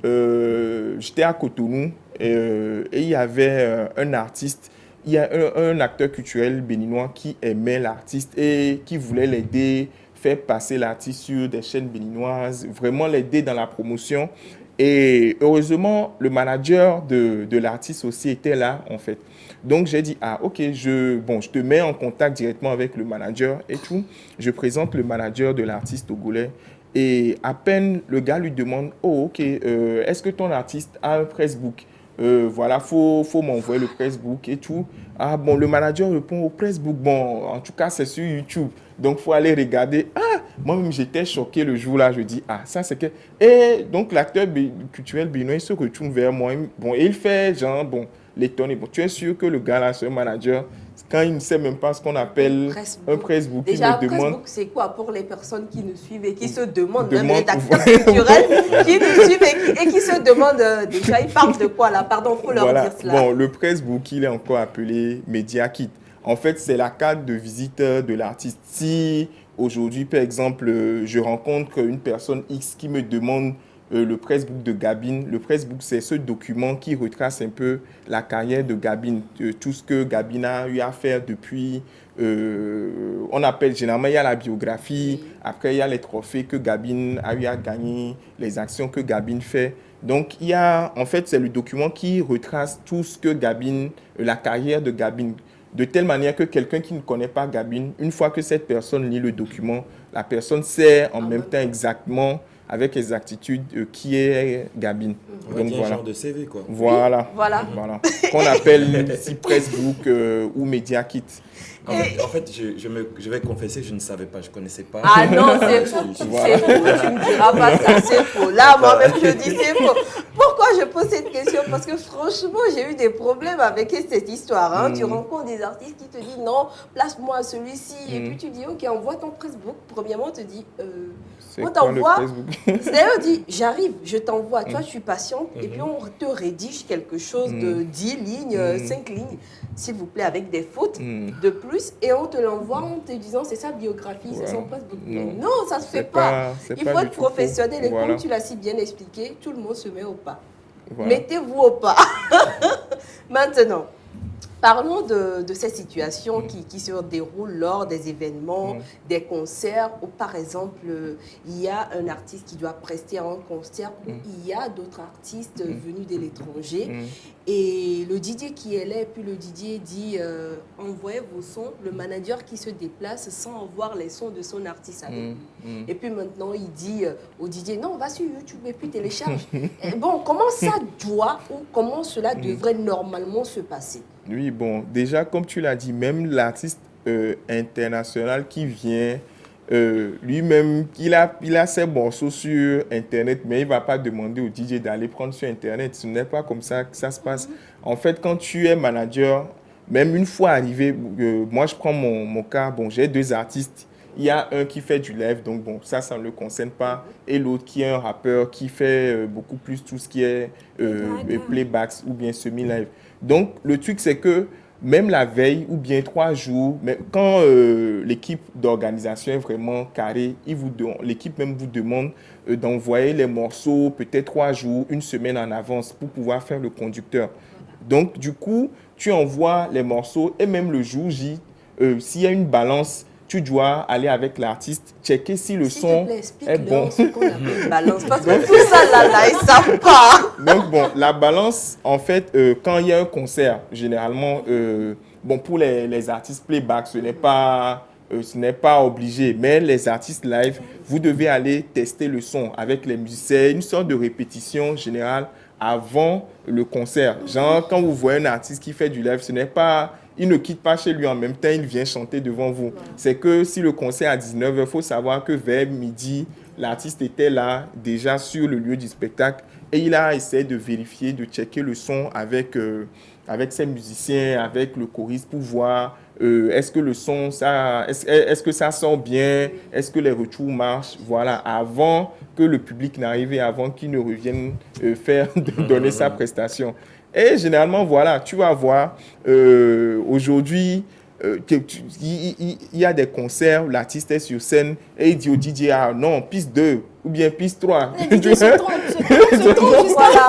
j'étais à Cotonou et il y avait un artiste, il y a un acteur culturel béninois qui aimait l'artiste et qui voulait l'aider, faire passer l'artiste sur des chaînes béninoises, vraiment l'aider dans la promotion. Et heureusement, le manager de l'artiste aussi était là, en fait. Donc, j'ai dit, ah, ok, je te mets en contact directement avec le manager et tout. Je présente le manager de l'artiste togolais. Et à peine, le gars lui demande, oh, ok, est-ce que ton artiste a un pressbook? Voilà, faut m'envoyer le pressbook et tout. Ah, bon, le manager répond au pressbook. Bon, en tout cas, c'est sur YouTube. Donc, il faut aller regarder. Ah, moi-même, j'étais choqué le jour-là. Je dis, ah, ça, c'est que... Et donc, l'acteur culturel béninois, il se retourne vers moi. Bon, et il fait genre, bon, l'étonné. Bon, tu es sûr que le gars là, c'est un manager, quand il ne sait même pas ce qu'on appelle un pressbook, déjà, il me demande... pressbook, c'est quoi pour les personnes qui nous suivent et qui se demandent, même les acteurs culturels qui nous suivent et qui se demandent déjà, ils parlent de quoi là? Pardon, il faut leur dire cela. Bon, le pressbook, il est encore appelé Media Kit. En fait, c'est la carte de visite de l'artiste. Si aujourd'hui, par exemple, je rencontre une personne X qui me demande le pressbook de Gabin. Le pressbook, c'est ce document qui retrace un peu la carrière de Gabin, tout ce que Gabin a eu à faire depuis, on appelle généralement, il y a la biographie, après il y a les trophées que Gabin a eu à gagner, les actions que Gabin fait. Donc, il y a, en fait, c'est le document qui retrace tout ce que Gabin, la carrière de Gabin, de telle manière que quelqu'un qui ne connaît pas Gabin, une fois que cette personne lit le document, la personne sait en même temps exactement avec exactitude qui est Gabin. Donc voilà. Un genre de CV quoi. Voilà. Oui, voilà. Qu'on appelle ici pressbook ou Media Kit. En fait, je vais confesser que je ne savais pas, je ne connaissais pas. Ah non, c'est faux, c'est faux, tu ne diras pas ça, c'est faux. Là, moi-même, je dis c'est faux. Pourquoi je pose cette question? Parce que franchement, j'ai eu des problèmes avec cette histoire. Hein. Tu rencontres des artistes qui te disent non, place-moi celui-ci. Et puis tu dis, ok, envoie ton pressbook. Premièrement, on te dit, on t'envoie. C'est-à-dire, on dit, j'arrive, je t'envoie. Toi, je suis patiente. Et puis, on te rédige quelque chose de 10 lignes, 5 lignes, s'il vous plaît, avec des fautes de plus. Et on te l'envoie en te disant, c'est sa biographie, c'est son pressbook. Non, ça ne se fait pas. Il faut être professionnel. Et comme tu l'as si bien expliqué, tout le monde se met au pas. Voilà. Mettez-vous au pas. Maintenant, parlons de ces situations qui se déroulent lors des événements, des concerts, où par exemple, il y a un artiste qui doit prester un concert, où il y a d'autres artistes venus de l'étranger. Et le DJ qui est là, et puis le DJ dit envoyez vos sons, le manager qui se déplace sans avoir les sons de son artiste avec lui. Et puis maintenant, il dit au DJ non, va sur YouTube et puis télécharge. Et bon, comment ça doit ou comment cela devrait normalement se passer? Oui, bon, déjà, comme tu l'as dit, même l'artiste international qui vient, lui-même, il a ses morceaux sur Internet, mais il ne va pas demander au DJ d'aller prendre sur Internet. Ce n'est pas comme ça que ça se passe. En fait, quand tu es manager, même une fois arrivé, moi, je prends mon cas, bon, j'ai 2 artistes. Il y a un qui fait du live, donc bon, ça ne le concerne pas. Et l'autre qui est un rappeur qui fait beaucoup plus tout ce qui est playbacks ou bien semi-live. Donc, le truc, c'est que même la veille ou bien 3 jours, mais quand l'équipe d'organisation est vraiment carrée, l'équipe même vous demande d'envoyer les morceaux peut-être 3 jours, 1 semaine en avance pour pouvoir faire le conducteur. Donc, du coup, tu envoies les morceaux et même le jour J, s'il y a une balance, tu dois aller avec l'artiste, checker si le son est bon. Ce qu'on appelle balance, parce que tout ça, là, ils savent pas. Donc, bon, la balance, en fait, quand il y a un concert, généralement, bon, pour les artistes playback, ce n'est pas obligé, mais les artistes live, vous devez aller tester le son avec les musiciens, une sorte de répétition générale avant le concert. Genre, quand vous voyez un artiste qui fait du live, il ne quitte pas chez lui en même temps, il vient chanter devant vous. C'est que si le concert est à 19h, il faut savoir que vers midi, l'artiste était là, déjà sur le lieu du spectacle, et il a essayé de vérifier, de checker le son avec ses musiciens, avec le choriste pour voir est-ce que le son, est-ce que ça sort bien, est-ce que les retours marchent, voilà, avant que le public n'arrive et avant qu'il ne revienne donner sa prestation. Et généralement, voilà, tu vas voir, aujourd'hui, il y a des concerts où l'artiste est sur scène et il dit au DJ, ah non, piste 2 ou bien piste 3.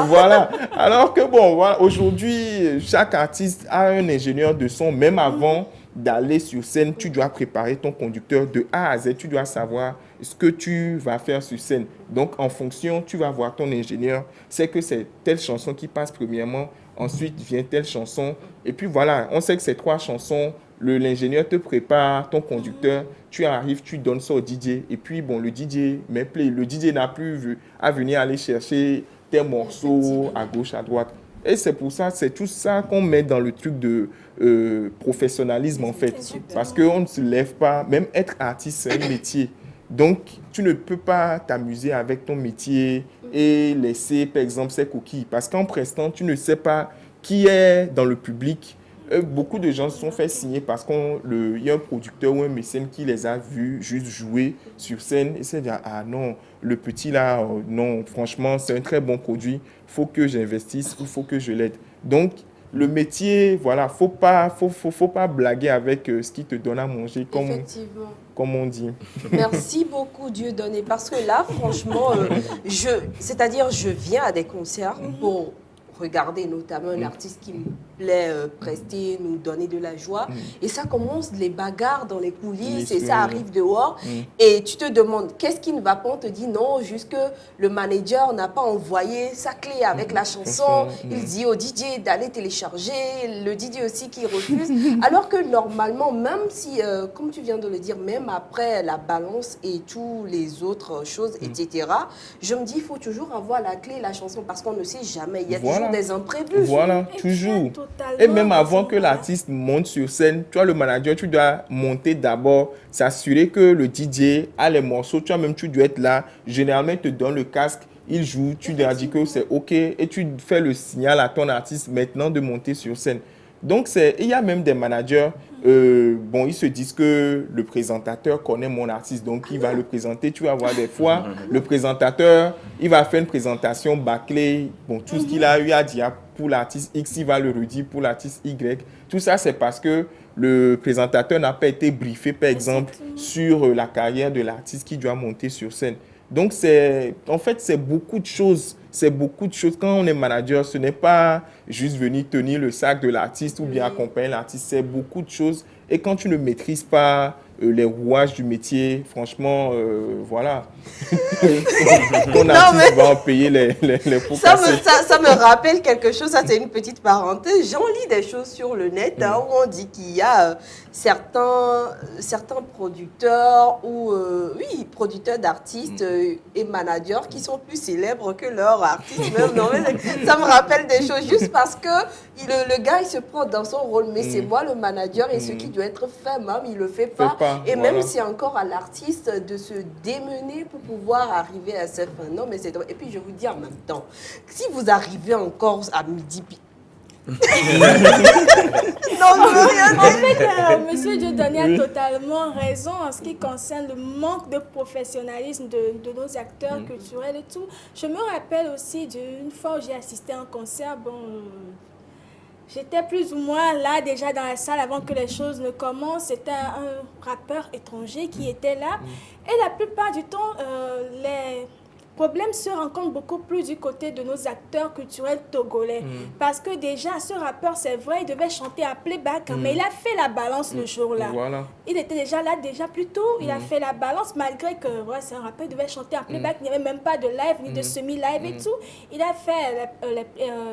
Voilà. Alors que bon, voilà, aujourd'hui, chaque artiste a un ingénieur de son, même avant d'aller sur scène, tu dois préparer ton conducteur de A à Z, tu dois savoir ce que tu vas faire sur scène. Donc, en fonction, tu vas voir ton ingénieur, c'est que c'est telle chanson qui passe premièrement, ensuite vient telle chanson, et puis voilà, on sait que ces 3 chansons, l'ingénieur te prépare, ton conducteur, tu arrives, tu donnes ça au DJ, et puis bon, le DJ met play, le DJ n'a plus à venir aller chercher tes morceaux à gauche, à droite. Et c'est pour ça, c'est tout ça qu'on met dans le truc de professionnalisme en fait. Parce qu'on ne se lève pas, même être artiste, c'est un métier. Donc, tu ne peux pas t'amuser avec ton métier et laisser, par exemple, ces coquilles. Parce qu'en prestant, tu ne sais pas qui est dans le public. Beaucoup de gens se sont fait signer parce qu'il y a un producteur ou un mécène qui les a vus juste jouer sur scène et s'est dit, ah non, le petit là, non, franchement, c'est un très bon produit, il faut que j'investisse, il faut que je l'aide. Donc, le métier, voilà, faut pas blaguer avec ce qui te donne à manger, comme on dit. Merci beaucoup, Dieudonné, parce que là, franchement, je viens à des concerts pour regarder notamment un artiste qui me plaît, prester, nous donner de la joie. Et ça commence les bagarres dans les coulisses et ça arrive dehors. Et tu te demandes, qu'est-ce qui ne va pas? On te dit non, juste que le manager n'a pas envoyé sa clé avec la chanson. Il dit au DJ d'aller télécharger, le DJ aussi qui refuse. Alors que normalement, même si, comme tu viens de le dire, même après la balance et toutes les autres choses, etc., je me dis, il faut toujours avoir la clé, la chanson, parce qu'on ne sait jamais. Il y a toujours des imprévus. Voilà, toujours. Et même avant que l'artiste monte sur scène, tu vois, le manager, tu dois monter d'abord, s'assurer que le DJ a les morceaux. Tu dois être là. Généralement, il te donne le casque, il joue, tu dois dire que c'est OK et tu fais le signal à ton artiste maintenant de monter sur scène. Donc, il y a même des managers, ils se disent que le présentateur connaît mon artiste, donc il va le présenter. Tu vas voir des fois, le présentateur, il va faire une présentation bâclée, tout ce qu'il a eu à dire pour l'artiste X, il va le redire pour l'artiste Y. Tout ça, c'est parce que le présentateur n'a pas été briefé, par exemple, sur la carrière de l'artiste qui doit monter sur scène. Donc, c'est beaucoup de choses. C'est beaucoup de choses. Quand on est manager, ce n'est pas juste venir tenir le sac de l'artiste ou bien accompagner l'artiste. C'est beaucoup de choses. Et quand tu ne maîtrises pas les rouages du métier, franchement, voilà. Ton artiste va en payer les pots cassés. Ça me rappelle quelque chose. Ça, c'est une petite parenthèse. J'en lis des choses sur le net où on dit qu'il y a certains producteurs ou producteurs d'artistes et managers qui sont plus célèbres que leurs artistes même. Non, mais ça me rappelle des choses juste parce que le gars il se prend dans son rôle, mais c'est moi le manager et ce qui doit être fait même il le fait pas. Et même c'est encore à l'artiste de se démener pour pouvoir arriver à cette fin. Non mais c'est drôle. Et puis je vous dis en même temps, si vous arrivez encore à midi. En fait, Monsieur Dieudonné a totalement raison en ce qui concerne le manque de professionnalisme de nos acteurs culturels et tout. Je me rappelle aussi d'une fois où j'ai assisté à un concert, J'étais plus ou moins là déjà dans la salle avant que les choses ne commencent. C'était un rappeur étranger qui était là. Et la plupart du temps, les problèmes se rencontrent beaucoup plus du côté de nos acteurs culturels togolais. Parce que déjà, ce rappeur, c'est vrai, il devait chanter à playback, mais il a fait la balance le jour-là. Voilà. Il était déjà là, déjà plus tôt. Il a fait la balance, malgré que c'est un rappeur, il devait chanter à playback. Il n'y avait même pas de live, ni de semi-live et tout. Il a fait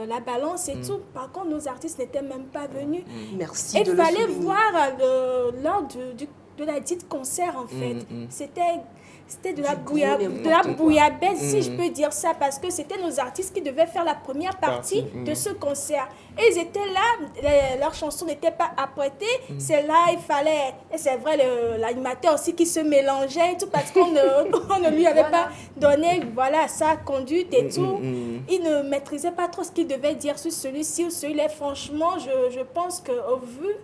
la balance et tout. Par contre, nos artistes n'étaient même pas venus. Merci Et de il le fallait souligner. voir lors de la dite concert, en fait. C'était de la bouillabaisse, si je peux dire ça, parce que c'était nos artistes qui devaient faire la première partie de ce concert. Et ils étaient là, leurs chansons n'étaient pas apprêtées. C'est là, il fallait... Et c'est vrai, l'animateur aussi qui se mélangeait et tout, parce qu'on ne lui avait pas donné sa conduite et tout. Il ne maîtrisait pas trop ce qu'il devait dire sur celui-ci ou celui-là. Franchement, je pense qu'au vu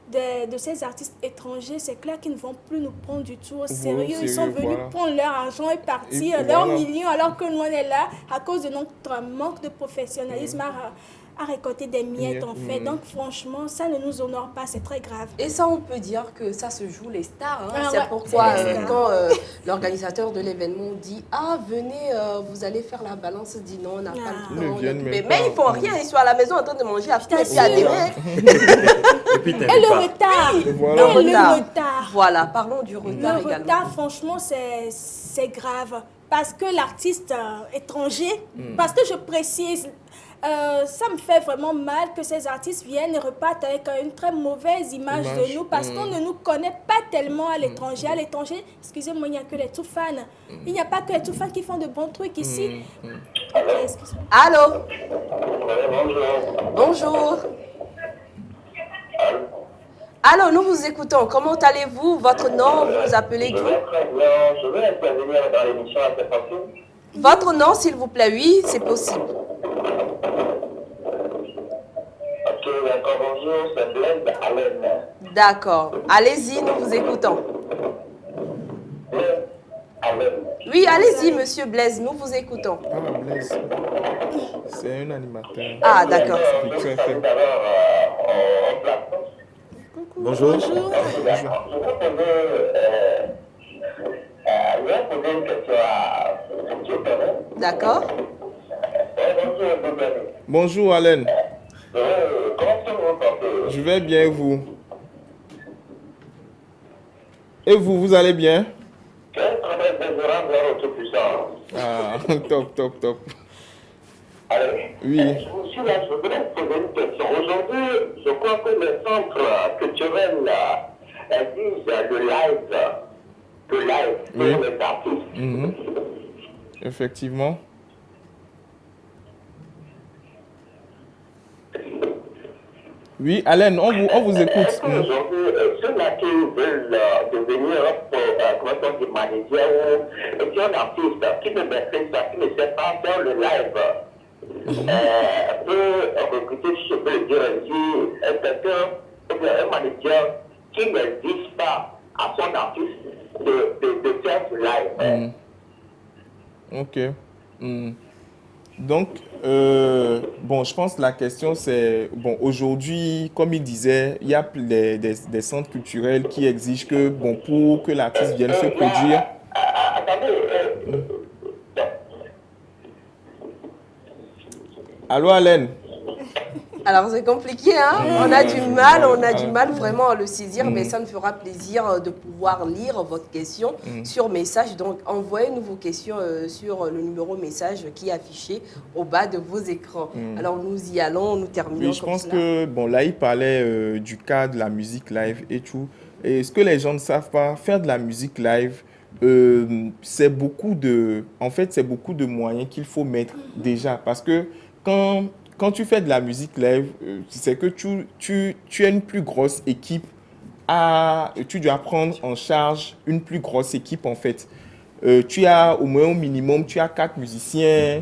de ces artistes étrangers, c'est clair qu'ils ne vont plus nous prendre du tout au sérieux. Ils sont venus prendre leur argent et partir, leurs millions, alors que nous, on est là à cause de notre manque de professionnalisme à récolter des miettes, en fait. Donc, franchement, ça ne nous honore pas, c'est très grave. Et ça, on peut dire que ça se joue les stars. Ah c'est ouais, pourquoi, c'est les stars. quand l'organisateur de l'événement dit « Ah, venez, vous allez faire la balance », dit « Non, on n'a pas le temps. » Mais ils font rien, ils sont à la maison en train de manger à tout et puis à démarrer. Et le retard. Le retard. Voilà, parlons du retard également. Le retard, franchement, c'est grave. Parce que l'artiste étranger, parce que je précise, ça me fait vraiment mal que ces artistes viennent et repartent avec une très mauvaise image de nous, parce qu'on ne nous connaît pas tellement à l'étranger. À l'étranger, excusez-moi, il n'y a que les tout fans. Il n'y a pas que les tout fans qui font de bons trucs ici. Ok, excusez-moi. Allô? Bonjour. Bonjour. Allô, nous vous écoutons. Comment allez-vous? Votre nom, vous vous appelez Je d'où? vais très bien. Je vais intervenir dans l'émission, c'est possible? Votre nom, s'il vous plaît? Oui, c'est possible. Ok, d'accord, bonjour, c'est Blaise Allen. D'accord. Allez-y, nous vous écoutons. Blaise Allen. Oui, allez-y, monsieur Blaise, nous vous écoutons. Ah, Blaise. C'est un animateur. Ah, d'accord. Tout à fait. Bonjour. Je vais poser une question à M. Perrin. D'accord. Bonjour, Alain. Comment vous portez? Je vais bien, vous. Et vous, vous allez bien? Quel travail défavorable à votre puissance? Ah, top. Allez. Oui. Je suis là, je voudrais poser une question. Aujourd'hui, je crois que les centres culturels exigent le live pour les artistes. Effectivement. Oui, Alain, on vous écoute. Aujourd'hui, ceux-là qui veulent devenir manager ou un artiste qui ne maîtrise pas, qui ne sait pas faire le live, peut recruter, si je peux le dire ainsi, quelqu'un, un manager qui n'exige pas à son artiste de faire ce live. Ok. Donc, bon, je pense que la question c'est, bon, aujourd'hui, comme il disait, il y a des centres culturels qui exigent que, bon, pour que l'artiste vienne se produire. Allô, Alain? Alors, c'est compliqué, hein? On a du mal vraiment à le saisir, mais ça me fera plaisir de pouvoir lire votre question sur message. Donc, envoyez-nous vos questions sur le numéro message qui est affiché au bas de vos écrans. Alors, nous y allons, nous terminons. Oui, je pense que, bon, là, il parlait du cas de la musique live et tout. Et ce que les gens ne savent pas, faire de la musique live, c'est beaucoup de moyens qu'il faut mettre déjà. Parce que quand tu fais de la musique live, c'est que tu as une plus grosse équipe. Tu dois prendre en charge une plus grosse équipe, en fait. Tu as au moins au minimum, tu as 4 musiciens,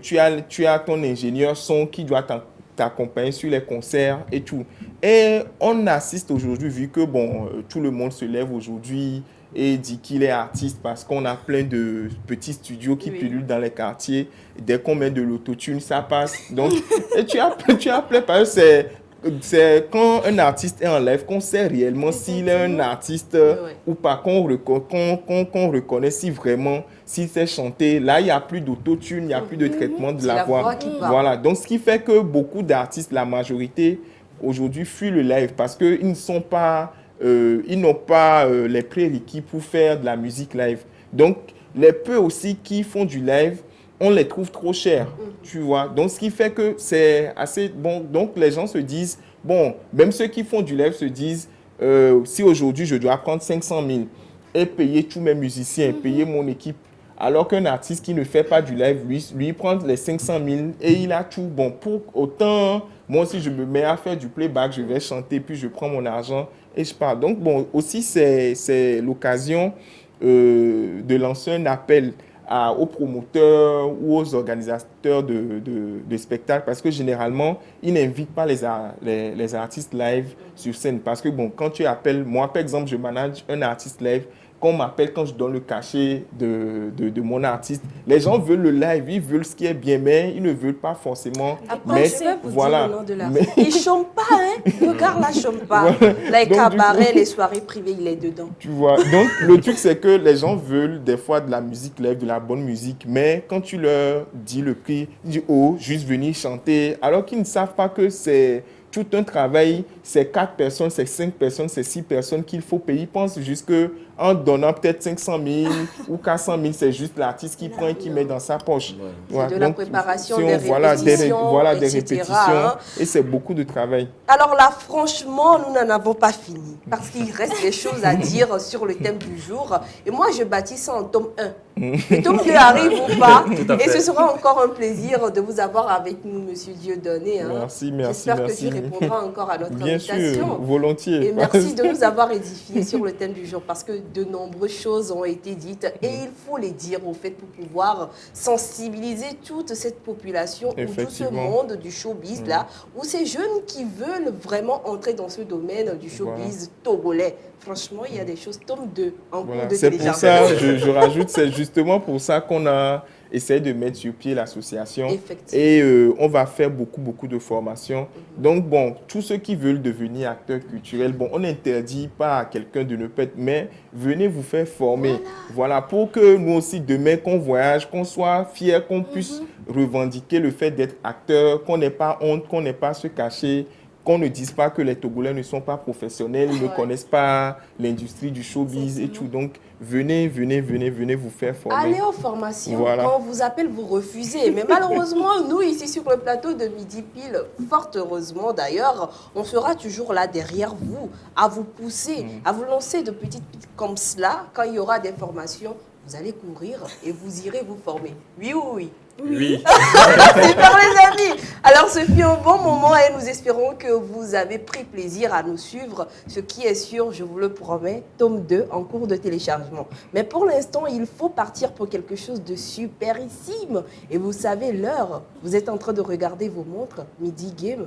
tu as ton ingénieur son qui doit t'accompagner sur les concerts et tout. Et on assiste aujourd'hui, vu que bon, tout le monde se lève aujourd'hui et dit qu'il est artiste parce qu'on a plein de petits studios qui pullulent dans les quartiers. Dès qu'on met de l'autotune, ça passe. Donc, et tu as plein parce que c'est quand un artiste est en live qu'on sait réellement s'il est un artiste ou pas, qu'on reconnaît si vraiment, s'il sait chanter. Là, il n'y a plus d'autotune, il n'y a plus de traitement de la voix. Voilà. Donc, ce qui fait que beaucoup d'artistes, la majorité, aujourd'hui, fuient le live parce qu'ils ne sont pas, ils n'ont pas les prérequis pour faire de la musique live. Donc, les peu aussi qui font du live, on les trouve trop chers, tu vois. Donc, ce qui fait que c'est assez bon. Donc, les gens se disent, bon, même ceux qui font du live se disent, si aujourd'hui, je dois prendre 500 000 et payer tous mes musiciens, payer mon équipe, alors qu'un artiste qui ne fait pas du live, lui prend les 500 000 et il a tout. Bon, pour autant, moi aussi, je me mets à faire du playback, je vais chanter, puis je prends mon argent et je pars. Donc, bon, aussi, c'est l'occasion de lancer un appel aux promoteurs ou aux organisateurs de spectacles parce que généralement, ils n'invitent pas les artistes live sur scène. Parce que, bon, quand tu appelles, moi, par exemple, je manage un artiste live, qu'on m'appelle quand je donne le cachet de mon artiste. Les gens veulent le live, ils veulent ce qui est bien, mais ils ne veulent pas forcément. Après, je vais vous dire le nom de l'artiste. Il ne chante pas, hein. Regarde, là, chante pas. Voilà. Les cabarets, les soirées privées, il est dedans. Tu vois, donc le truc, c'est que les gens veulent des fois de la musique live, de la bonne musique, mais quand tu leur dis le prix, ils disent, oh, juste venir chanter, alors qu'ils ne savent pas que c'est tout un travail, c'est 4 personnes, c'est 5 personnes, c'est 6 personnes qu'il faut payer. Ils pensent juste qu'en donnant peut-être 500 000 ou 400 000, c'est juste l'artiste qui prend et qui met dans sa poche. Ouais. C'est de la préparation, des répétitions, des répétitions. Hein. Et c'est beaucoup de travail. Alors là, franchement, nous n'en avons pas fini. Parce qu'il reste des choses à dire sur le thème du jour. Et moi, je bâtis ça en tome 1. Le tome 2 arrive ou pas. Et ce sera encore un plaisir de vous avoir avec nous, Monsieur Dieudonné. Hein. Merci. J'espère que tu répondras encore à notre invitation. Bien sûr, volontiers. Et merci de nous avoir édifiés sur le thème du jour parce que de nombreuses choses ont été dites et il faut les dire au fait pour pouvoir sensibiliser toute cette population ou tout ce monde du showbiz là, ou ces jeunes qui veulent vraiment entrer dans ce domaine du showbiz togolais. Franchement, il y a des choses, tome 2 en cours de téléchargement. C'est pour ça, je rajoute, c'est justement pour ça qu'on a essayé de mettre sur pied l'association. Et on va faire beaucoup de formations. Donc, bon, tous ceux qui veulent devenir acteurs culturels, bon, on n'interdit pas à quelqu'un de ne pas être, mais venez vous faire former. Voilà, pour que nous aussi, demain, qu'on voyage, qu'on soit fiers, qu'on puisse revendiquer le fait d'être acteur, qu'on n'ait pas honte, qu'on n'ait pas à se cacher, qu'on ne dise pas que les Togolais ne sont pas professionnels, ne connaissent pas l'industrie du showbiz et tout. Donc, venez vous faire former. Allez aux formations. Voilà. Quand on vous appelle, vous refusez. Mais malheureusement, nous, ici sur le plateau de Midi Pile, fort heureusement d'ailleurs, on sera toujours là derrière vous, à vous pousser, à vous lancer de petites comme cela. Quand il y aura des formations, vous allez courir et vous irez vous former. Oui. Super les amis. Alors ce fut un bon moment et nous espérons que vous avez pris plaisir à nous suivre. Ce qui est sûr, je vous le promets, tome 2 en cours de téléchargement. Mais pour l'instant, il faut partir pour quelque chose de superissime. Et vous savez l'heure, vous êtes en train de regarder vos montres, Midi Game,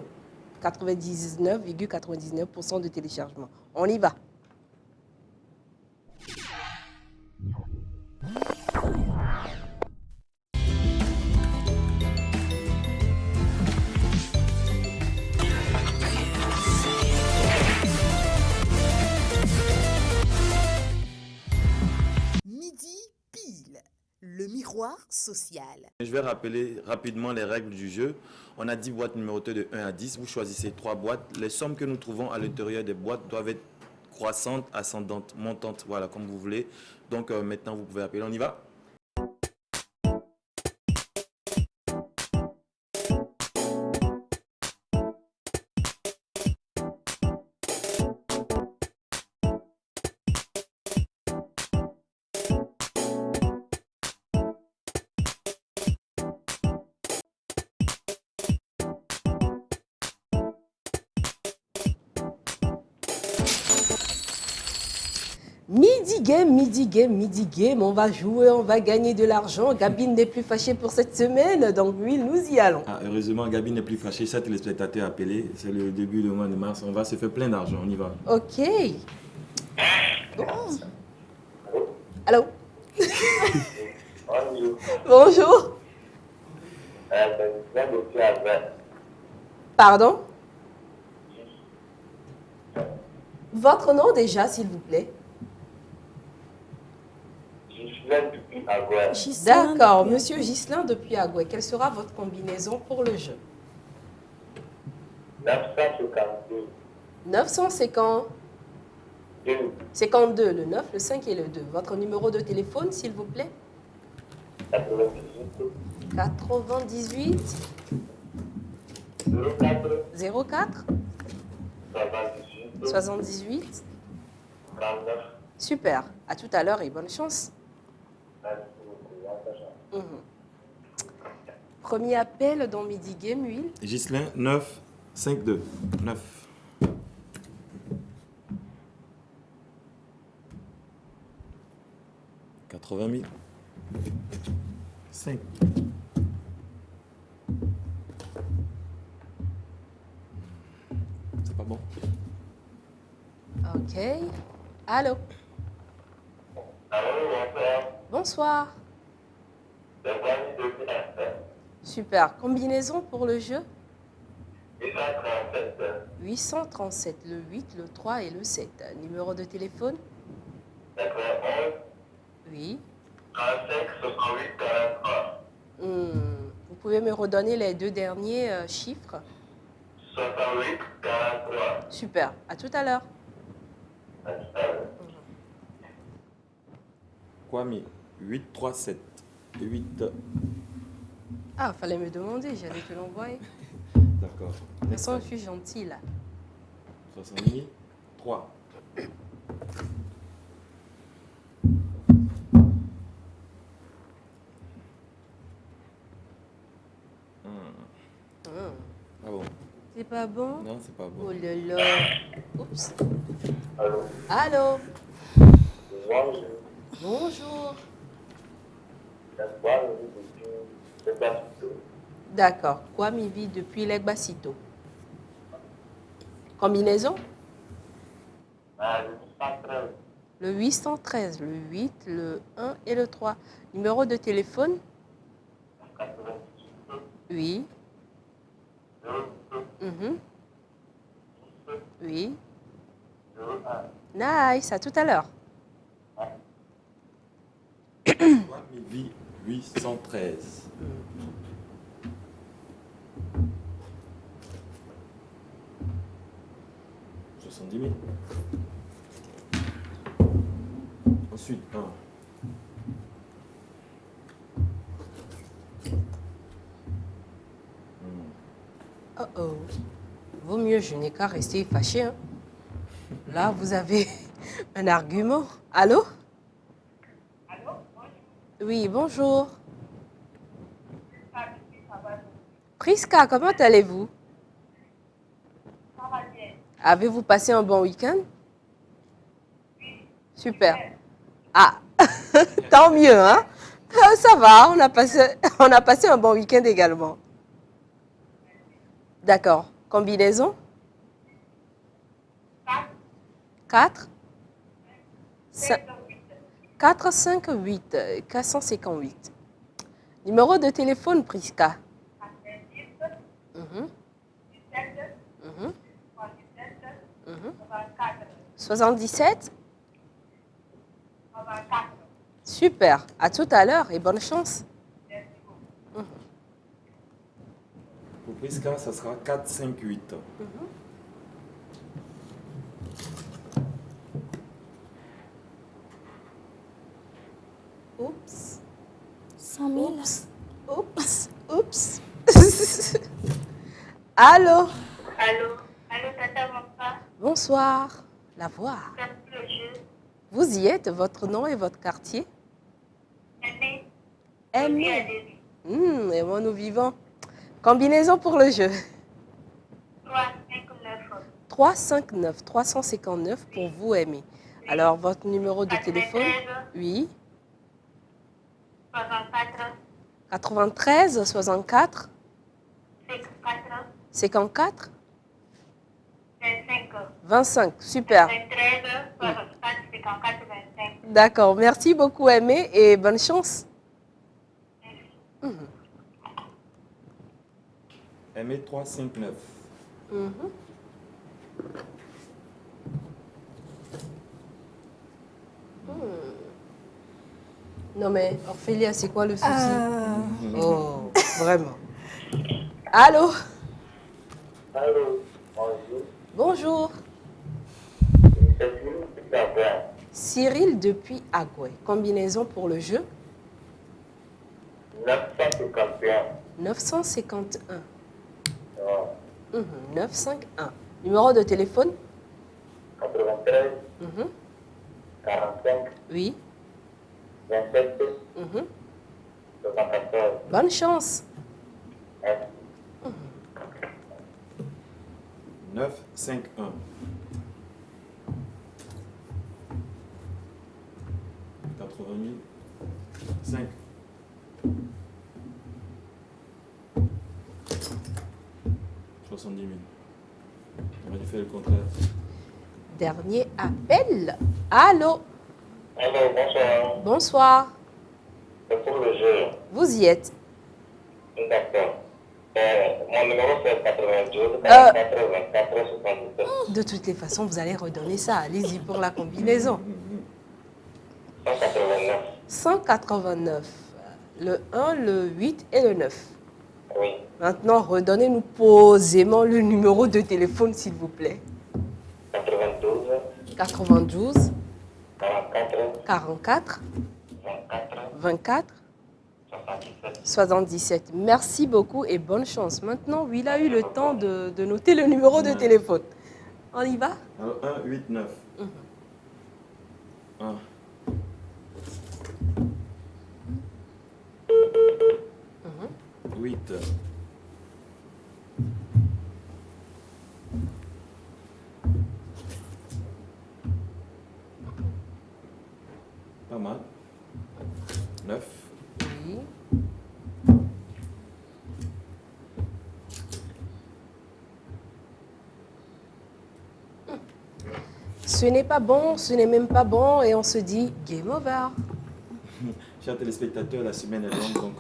99,99% de téléchargement. On y va. Le miroir social. Je vais rappeler rapidement les règles du jeu. On a 10 boîtes numérotées de 1 à 10. Vous choisissez 3 boîtes. Les sommes que nous trouvons à l'intérieur des boîtes doivent être croissantes, ascendantes, montantes. Voilà, comme vous voulez. Donc maintenant, vous pouvez appeler. On y va ? Midi game, on va jouer, on va gagner de l'argent. Gabine n'est plus fâchée pour cette semaine, donc oui, nous y allons. Heureusement, Gabine n'est plus fâchée, 7 téléspectateurs appelés, c'est le début du mois de mars, on va se faire plein d'argent, on y va. Ok. Bon. Allô? Bonjour. Bonjour. Je viens depuis Agoué. Pardon? Votre nom déjà, s'il vous plaît. Gislain depuis Agoué. D'accord, monsieur Gislain depuis Agoué. Quelle sera votre combinaison pour le jeu? 952. 950. 52, le 9, le 5 et le 2. Votre numéro de téléphone, s'il vous plaît? 98. 98 04. 04 78. 78. 39. Super. À tout à l'heure et bonne chance. Merci beaucoup. Premier appel dans Midi Game, Will. Gislain, 9, 5, 2. 9. « 80 000. 5. C'est pas bon. Ok. Allô? Bonsoir. Super. Combinaison pour le jeu? 837, le 8, le 3 et le 7. Numéro de téléphone? 91. Oui. 35, 68, 43. Vous pouvez me redonner les deux derniers chiffres? 68, 43. Super. À tout à l'heure. Kwame, 8, 3, 7. 8. Ah, fallait me demander, j'allais te l'envoyer. D'accord. De toute façon, je suis gentille là. 70 3. Ah bon. C'est pas bon? Non, c'est pas bon. Oh là là. Oups. Allô? Allô? Bonjour. Bonjour. Bonsoir, je suis D'accord. Kwame vit depuis l'Egbasito. Combinaison? Le 813, le 8, le 1 et le 3. Numéro de téléphone? Oui. Oui. Nice, à tout à l'heure. Midi 813. « 70 000. Ensuite, 1. Oh oh. Vaut mieux, je n'ai qu'à rester fâché. Hein. Là, vous avez un argument. Allô? Allô? Oui, bonjour. Priska, comment allez-vous? Ça va bien. Avez-vous passé un bon week-end? Super. Ah, tant mieux, hein? Ça va, on a passé un bon week-end également. D'accord. Combinaison? 4 4, 5, 8, 458. Numéro de téléphone, Priska. 77. Super. À tout à l'heure et bonne chance. Pour Priska, ça sera 4, 5, 8. Oups. 100 000. Oups. Oups. Oups. Allô? Allô? Allô, tata, papa? Bonsoir. La voix. Le jeu. Vous y êtes, votre nom et votre quartier? Aimé. Aimé. Et moi, nous vivons. Combinaison pour le jeu. 359. 359, 359 pour vous, Aimé. Alors, votre numéro de téléphone? Oui. 64. 93, 64, 54. 54, 25. 25, super. 13, 64, 54, 25. D'accord, merci beaucoup Aimé et bonne chance. Aimé 359. Non mais Ophélia, c'est quoi le souci? Oh, vraiment. Allô? Allô, bonjour. Bonjour. C'est Cyril depuis Agoué. Cyril depuis Agoué. Combinaison pour le jeu? 951. 951. Oh. 951. Numéro de téléphone? 93, 45, Oui. 27, 74. Bonne chance. 951. 80 000. 5. 70 000. On va lui faire le contraire. Dernier appel. Allô? Allô, bonsoir. Bonsoir. C'est pour le jeu. Vous y êtes? D'accord. Mon numéro c'est 92, 44, 24, 77. De toutes les façons, vous allez redonner ça. Allez-y pour la combinaison. 189. 189. Le 1, le 8 et le 9. Oui. Maintenant, redonnez-nous posément le numéro de téléphone, s'il vous plaît. 92, 92, 44, 44, 24, 24, 77. 77. Merci beaucoup et bonne chance. Maintenant, il a eu le temps de noter le numéro de téléphone. On y va? Alors, 1, 8, 9. 1. Mhm. 8. Pas mal. 9. Oui. Ce n'est pas bon, ce n'est même pas bon et on se dit game over. Chers téléspectateurs, la semaine est longue, donc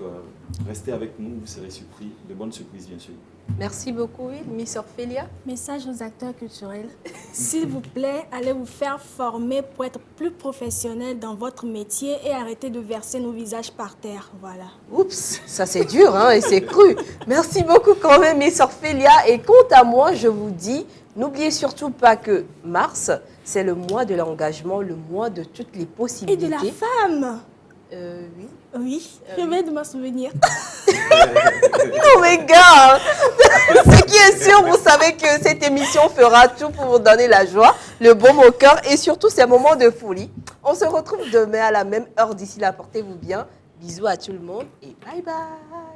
restez avec nous, vous serez surpris. De bonnes surprises, bien sûr. Merci beaucoup, Miss Ophélia. Message aux acteurs culturels. S'il vous plaît, allez vous faire former pour être plus professionnel dans votre métier et arrêtez de verser nos visages par terre. Voilà. Oups, ça c'est dur hein, et c'est cru. Merci beaucoup quand même, Miss Ophélia. Et quant à moi, je vous dis, n'oubliez surtout pas que mars, c'est le mois de l'engagement, le mois de toutes les possibilités. Et de la femme. Oui. Oui, je viens de m'en souvenir. Oh my God. Ce qui est sûr, vous savez que cette émission fera tout pour vous donner la joie, le baume au cœur et surtout ces moments de folie. On se retrouve demain à la même heure. D'ici là, portez-vous bien. Bisous à tout le monde et bye bye.